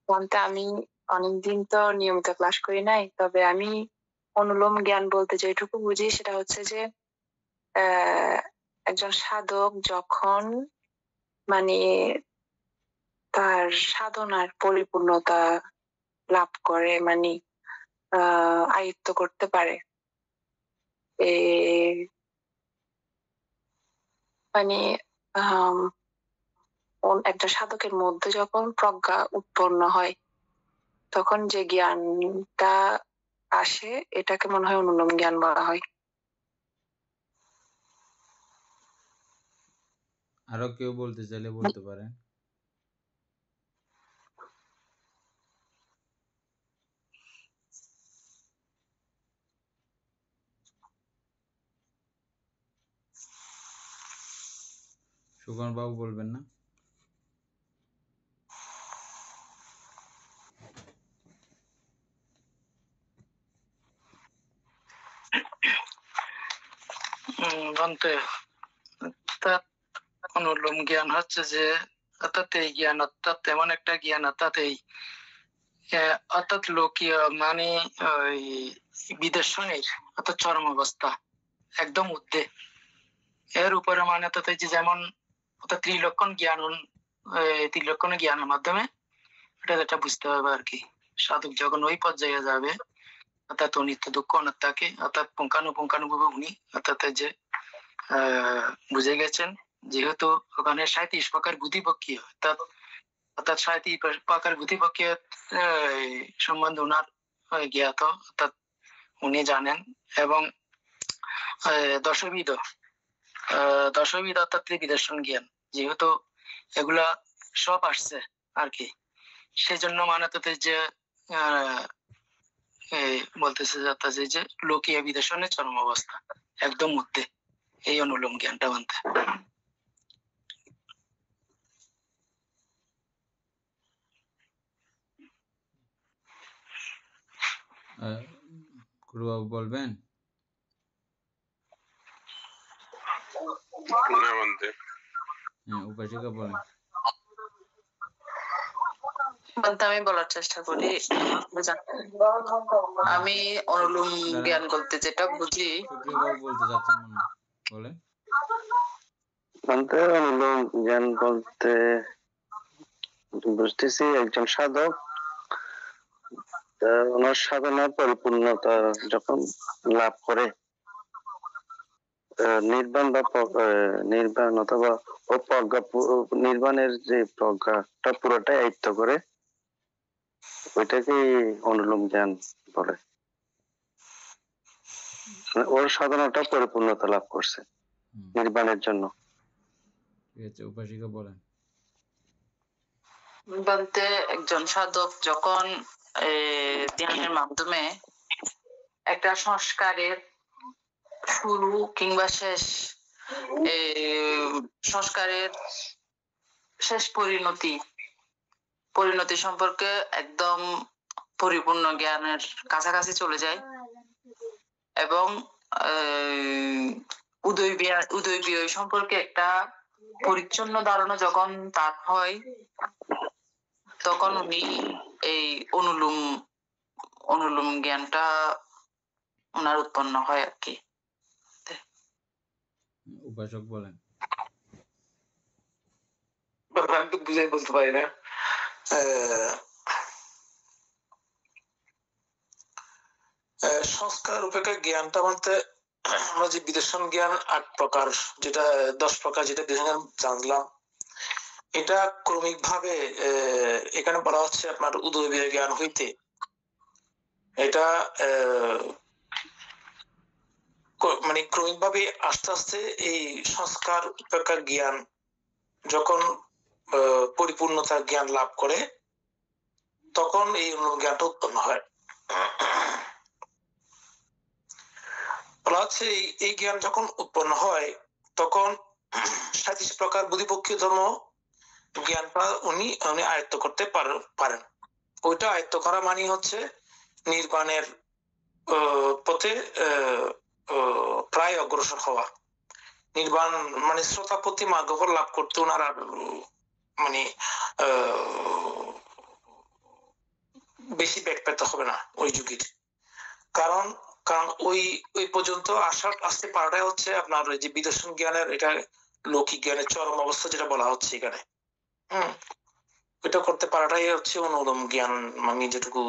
বলতে আমি অনেকদিন তো নিয়মিত ক্লাস করি নাই, তবে আমি অনুলোম জ্ঞান বলতে যেটুকু বুঝি সেটা হচ্ছে যে একজন সাধক যখন মানে তার সাধনার পরিপূর্ণতা লাভ করে, মানে আয়ত্ত করতে পারে, মানে একটা সাধকের মধ্যে যখন প্রজ্ঞা উৎপন্ন হয় তখন যে জ্ঞানটা আসে এটাকে মনে হয় অনুলোম জ্ঞান বলা হয়। আরো কেউ বলতে চাইলে বলতে পারেন। সুগন বাবু বলবেন না? বলতে অনুলোম জ্ঞান হচ্ছে যে অর্থাৎ এই জ্ঞান অর্থাৎ এমন একটা জ্ঞান অর্থাৎ লোকীয় মানে ওই বিদর্শনের অর্থাৎ চরম অবস্থা একদম ঊর্ধ্বে, এর উপরে মানে অর্থাৎ এই যে যেমন অর্থাৎ ত্রিলক্ষণ জ্ঞানের মাধ্যমে এটা বুঝতে হবে আর কি। সাধক যখন ওই পর্যায়ে যাবে অর্থাৎ অনিত্য দুঃখ অনাত্মাকে অর্থাৎ পুঙ্খানুপুঙ্খানুভাবে উনি অর্থাৎ যে বুঝে গেছেন, যেহেতু ওখানে 37 প্রকার বুদ্ধিপক্ষীয় অর্থাৎ 37 প্রকার বুদ্ধিপক্ষীয় সম্বন্ধে ওনার জ্ঞাত, অর্থাৎ উনি জানেন। এবং দশবিধ অর্থাৎ ত্রিবিদর্শন জ্ঞান, যেহেতু এগুলা সব আসছে আর কি, সেজন্য মানে তো যে বলতেছে যে লোকীয় বিদর্শনের চরম অবস্থা একদম মধ্যে, এই অনুলোম জ্ঞানটা মানতে। গুরুবাবু বলবেন? উপাসিকা বলেন। আমি বলার চেষ্টা করি। আমি অনুলোম জ্ঞান বলতে যেটা বুঝি, সুপ্রিয়বাবু বলতে চাচ্ছেন মনে হয়, বলেন। অনুলোম জ্ঞান বলতে বুঝতেছি একজন সাধক ওনার সাধনার পরিপূর্ণতা যখন লাভ করে, নির্বাণ অথবা নির্বাণের যে প্রজ্ঞাটা পুরোটাই আয়ত্ত করে, ওইটাকেই অনুলোম জ্ঞান বলে। ওর সাধনাটা পরিপূর্ণতা লাভ করছে নির্বাণের জন্য। ঠিক আছে, উপাসিকা বলেন। বলতে একজন সাধক যখন ধ্যানের মাধ্যমে একটা সংস্কারের শুরু কিংবা শেষ সংস্কারের শেষ পরিণতি সম্পর্কে একদম পরিপূর্ণ জ্ঞানের কাছাকাছি চলে যায় এবং উদয় সম্পর্কে একটা পরিচ্ছন্ন ধারণা যখন তার হয় তখন উনি এই অনুলোম জ্ঞানটা ওনার উৎপন্ন হয় আর কি। উপাসক বলেন। আমি তো বুঝাই বলতে পারি না। সংস্কার উপেক্ষা জ্ঞানটা বলতে আমরা যে বিদর্শন জ্ঞান 8 প্রকার, যেটা 10 প্রকার, যেটা বিদর্শন জানলাম, এটা ক্রমিক ভাবে এখানে বলা হচ্ছে আপনার উদয় জ্ঞান হইতে এটা মানে ক্রমিক ভাবে আস্তে আস্তে এই সংস্কার উপেক্ষা জ্ঞান যখন পরিপূর্ণতা জ্ঞান লাভ করে তখন এই জ্ঞানটা উৎপন্ন হয়। বলা হচ্ছে এই জ্ঞান যখন উৎপন্ন হয় তখন 37 প্রকার বুদ্ধিপক্ষীয় ধর্ম জ্ঞানটা উনি আয়ত্ত করতে পারেন। ওইটা আয়ত্ত করা মানে হচ্ছে নির্বাণের পথে প্রায় অগ্রসর হওয়া। নির্বাণ মানে শ্রোতাপতি মার্গফল লাভ করতে ওনারা মানে বেশি ব্যাগ পেতে হবে না ওই যুগের, কারণ ওই পর্যন্ত আসতে পারাটাই হচ্ছে আপনার যে বিদর্শন জ্ঞানের, এটা লৌকিক জ্ঞানের চরম অবস্থা যেটা বলা হচ্ছে এখানে। এটা করতে পারাটাই হচ্ছে অনুলোম জ্ঞান। মানে যেটুকু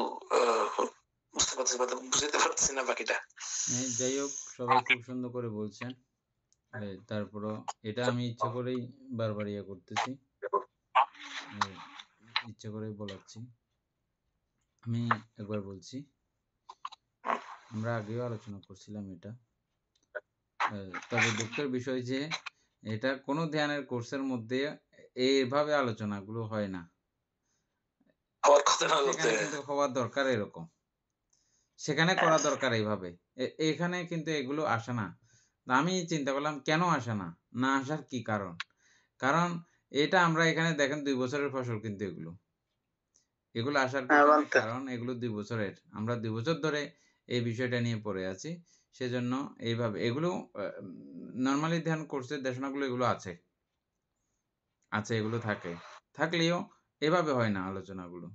বুঝতে পারতেছি না বাকিটা। যাই হোক, সবাই খুব সুন্দর করে বলছেন। তারপরও এটা আমি ইচ্ছা করেই বারবার করতেছি, ইচ্ছা করেই বলাচ্ছি। আমি একবার বলছি, আমরা আগেও আলোচনা করছিলাম এটা। তবে দুঃখের বিষয় যে এটা কোনো ধ্যানের কোর্সের মধ্যে এইভাবে আলোচনাগুলো হয় না। সেখানে কিন্তু হওয়ার দরকার এরকম, সেখানে করা দরকার এইভাবে। এখানে কিন্তু এগুলো আসে না। আমি চিন্তা করলাম কেন আসে না, না আসার কি কারণ। কারণ এটা আমরা এখানে দেখেন 2 বছরের ফসল, কিন্তু এগুলো আসার কারণ এগুলো 2 বছরের। আমরা 2 বছর ধরে এই বিষয়টা নিয়ে পড়ে আছি, সেজন্য এইভাবে এগুলো নর্মালি ধ্যান কোর্সের দেশনাগুলো এগুলো আছে, এগুলো থাকলেও এভাবে হয় না আলোচনাগুলো।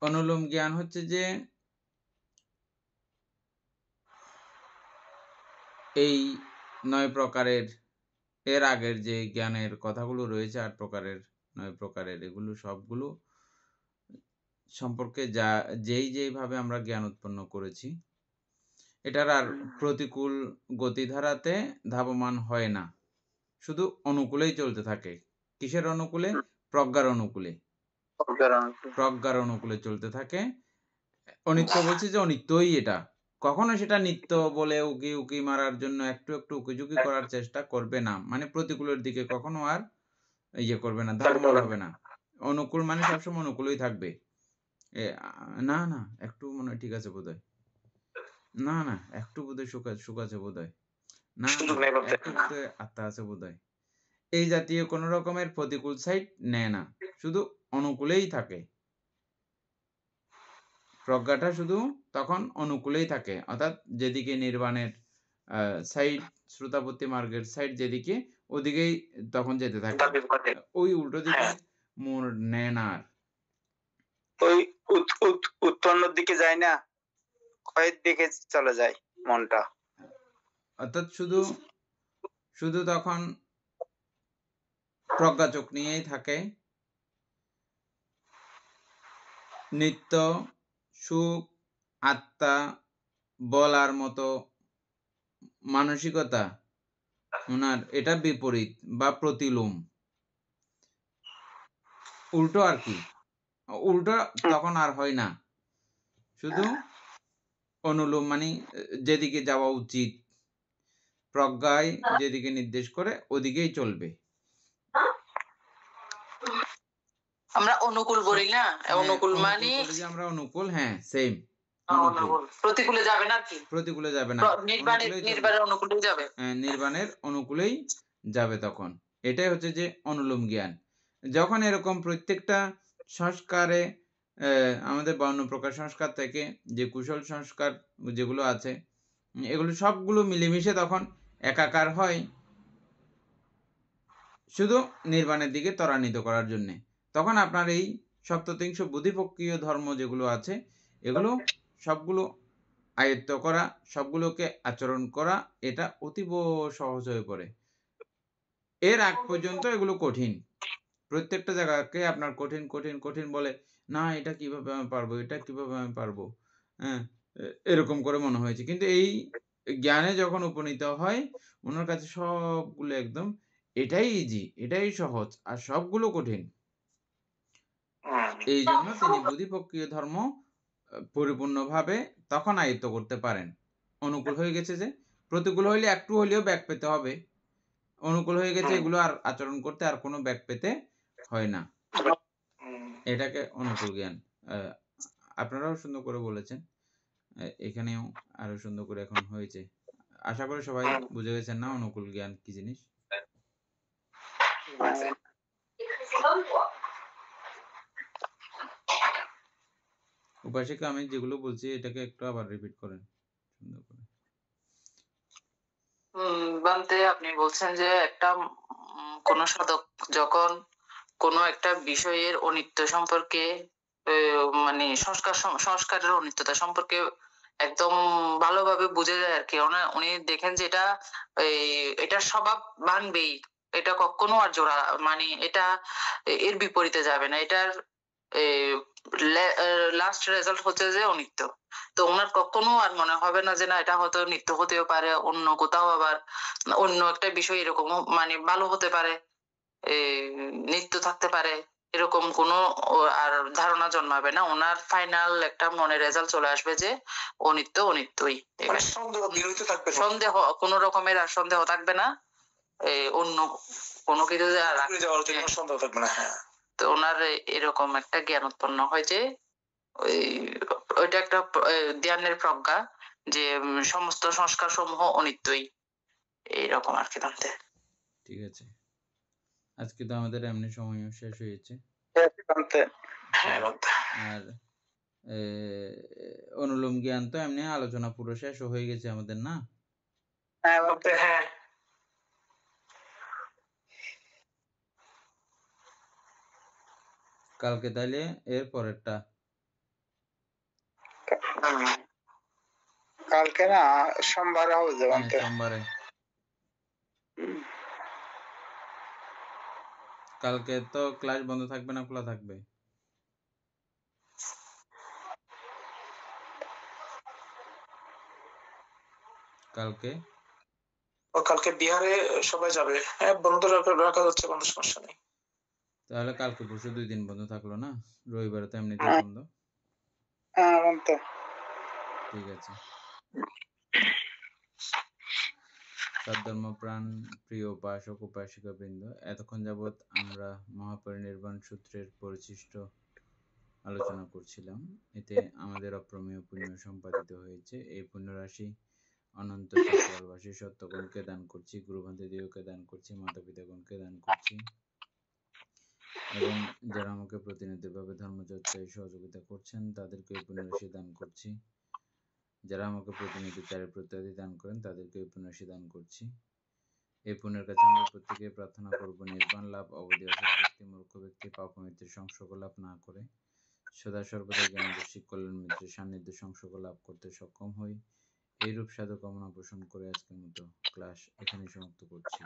অনুলোম জ্ঞান হচ্ছে যে এই 9 প্রকারের, এর আগের যে জ্ঞানের কথাগুলো রয়েছে 8 প্রকারের 9 প্রকারের, এগুলো সবগুলো সম্পর্কে যেইভাবে আমরা জ্ঞান উৎপন্ন করেছি, এটার আর প্রতিকূল গতিধারাতে ধাবমান হয় না, শুধু অনুকূলেই চলতে থাকে। কিসের অনুকূলে? প্রজ্ঞার অনুকূলে। প্রজ্ঞার অনুকূলে চলতে থাকে। অনিত্য বলছে যে অনিত্যই এটা, কখনো সেটা নিত্য বলে উকি মারার জন্য একটু উকিঝুঁকি করার চেষ্টা করবে না, মানে প্রতিকূলের দিকে কখনো আর করবে না, ধাবমান হবে না। অনুকূল মানে সবসময় অনুকূলই থাকবে। না একটু মনে হয় ঠিক আছে বোধহয়, না একটু বোধহয় সুখ আছে বোধহয়, না একটু বোধহয় আত্মা আছে বোধহয়। এই জাতীয় কোন রকমের প্রতিকূল সাইড নেয় না, শুধু অনুকূলেই থাকে। প্রজ্ঞাটা শুধু তখন অনুকূলেই থাকে, অর্থাৎ যেদিকে নির্বাণের সাইড, শ্রোতাপত্তি মার্গের সাইড যেদিকে, ওদিকেই তখন যেতে থাকে। ওই উল্টো দিকে মোড় নেয় না, আর ওই উৎপন্নর দিকে যায় না, ক্ষয়ের দিকে চলে যায় মনটা। অর্থাৎ শুধু তখন প্রজ্ঞা চোখ নিয়েই থাকে। নিত্য সুখ, আত্মা বলার মতো মানসিকতা ওনার এটা বিপরীত বা প্রতিলোম, উল্টো আর কি। উল্টো তখন আর হয় না, শুধু অনুলোম, মানে যেদিকে যাওয়া উচিত, প্রজ্ঞায় যেদিকে নির্দেশ করে ওদিকেই চলবে। আমরা অনুকূল বলি না, অনুকূল মানে আমরা অনুকূল, হ্যাঁ সেম, প্রতিকূলে যাবে না, কি প্রতিকূলে যাবে না, নির্বাণের অনুকূলেই যাবে। নির্বাণের অনুকূলেই যাবে তখন। এটাই হচ্ছে যে অনুলোম জ্ঞান। যখন এরকম প্রত্যেকটা সংস্কারে আমাদের 52 প্রকার সংস্কার থেকে যে কুশল সংস্কার যেগুলো আছে এগুলো সবগুলো মিলেমিশে তখন একাকার হয় শুধু নির্বাণের দিকে ত্বরান্বিত করার জন্যে। তখন আপনার এই সপ্ততিংশ বুদ্ধিপক্ষীয় ধর্ম যেগুলো আছে এগুলো সবগুলো আয়ত্ত করা, সবগুলোকে আচরণ করা, এটা অতীব সহজ হয়ে পড়ে। এর আগ পর্যন্ত এগুলো কঠিন। প্রত্যেকটা জায়গাকে আপনার কঠিন কঠিন কঠিন বলে, না এটা কিভাবে আমি পারবো, এটা কিভাবে আমি পারবো, হ্যাঁ, এরকম করে মনে হয়েছে। কিন্তু এই জ্ঞানে যখন উপনীত হয় ওনার কাছে সবগুলো একদম এটাই ইজি, এটাই সহজ, আর সবগুলো কঠিন। এই জন্য তিনি বুদ্ধিপক্ষীয় ধর্ম পরিপূর্ণভাবে তখন আয়ত্ত করতে পারেন। অনুকূল হয়ে গেছে যে, প্রতিকূল হইলে একটু হলেও ব্যাক পেতে হবে, অনুকূল হয়ে গেছে এগুলো আর আচরণ করতে আর কোনো ব্যাক পেতে হয় না। এটাকে অনুকূল জ্ঞান। আপনারাও সুন্দর করে বলেছেন, এখানেও আরো সুন্দর করে এখন হয়েছে। আশা করি সবাই বুঝে গেছেন না অনুকূল জ্ঞান কি জিনিস। উপাসিকা, আমি যেগুলো বলছি এটাকে একটু আবার রিপিট করেন সুন্দর করে। বান্তে আপনি বলছেন যে একটা কোন সাধক যখন কোন একটা বিষয়ের অনিত্য সম্পর্কে মানে সংস্কারের অনিত্যতা সম্পর্কে একদম ভালোভাবে বুঝে যায় আর কি। উনি দেখেন যে এটার স্বভাব ভাঙবেই, এটা কখনো আর জোড়া মানে এটা এর বিপরীতে যাবে না, এটার লাস্ট রেজাল্ট হচ্ছে যে অনিত্য। তো ওনার কখনো আর মনে হবে না যে না এটা হয়তো নিত্য হতেও পারে, অন্য কোথাও আবার অন্য একটা বিষয় এরকম মানে ভালো হতে পারে, নিত্য থাকতে পারে, এরকম কোনো আর ধারণা জন্মাবে না। ওনার ফাইনাল একটা মনে রেজাল্ট চলে আসবে যে অনিত্য অনিত্যই, সন্দেহ কোনো রকমের আর সন্দেহ থাকবে না, অন্য কোনো কিছু সন্দেহ থাকবে না। তো ওনার এরকম একটা জ্ঞান উৎপন্ন হয় যে ওইটা একটা ধ্যানের প্রজ্ঞা যে সমস্ত সংস্কার সমূহ অনিত্যই, এইরকম আর কি। জানতে ঠিক আছে, আজকে তো আমাদের এমনি সময় শেষ হয়েছে। আর অনুলোম জ্ঞান তো এমনি আলোচনা পুরো শেষ হয়ে গেছে আমাদের, না? হ্যাঁ, কালকে তাইলে এর পরেরটা, কালকে না সোমবারে হবে যে সোমবারে। কালকে তো ক্লাস বন্ধ থাকবে না খোলা থাকবে? কালকে কালকে বিহারে সবাই যাবে, হ্যাঁ বন্ধ রাখা যাচ্ছে, কোনো সমস্যা নেই। তাহলে কালকে পরশু 2 দিন বন্ধ থাকলো না, রবিবারে তো এমনিতে বন্ধ। ঠিক আছে। সদ্ধর্মপ্রাণ প্রিয় উপাসক উপাসিকা বৃন্দ, এতক্ষণ যাবৎ আমরা মহাপরিনির্বাণ সূত্রের পরিশিষ্ট আলোচনা করছিলাম। এতে আমাদের অপ্রমেয় পুণ্য সম্পাদিত হয়েছে। এই পুণ্যরাশি অনন্ত চক্রবাসী সত্যগণকে দান করছি, গুরুভান্তিদিগকে দান করছি, মাতা পিতাগণকে দান করছি, এবং যারা আমাকে প্রতিনিধিভাবে ধর্মচর্চায় সহযোগিতা করছেন তাদেরকে এই পুণ্যরাশি দান করছি। যারা আমাকে প্রতিনিধিত্বের প্রত্যাদি দান করেন তাদেরকে এই পুণ্যরাশি দান করছি। এই পুণ্যের কাছে আমরা প্রত্যেকে প্রার্থনা করব নির্বাণ লাভ, অবধি অসৎ ব্যক্তি মূর্খ ব্যক্তি পাপমিত্রের সংসর্গ লাভ না করে সদা সর্বদা জ্ঞানদর্শী কল্যাণ মিত্রের সান্নিধ্য সংসর্গ লাভ করতে সক্ষম হই, এইরূপ সাধু কামনা পোষণ করে আজকের মতো ক্লাস এখানে সমাপ্ত করছি।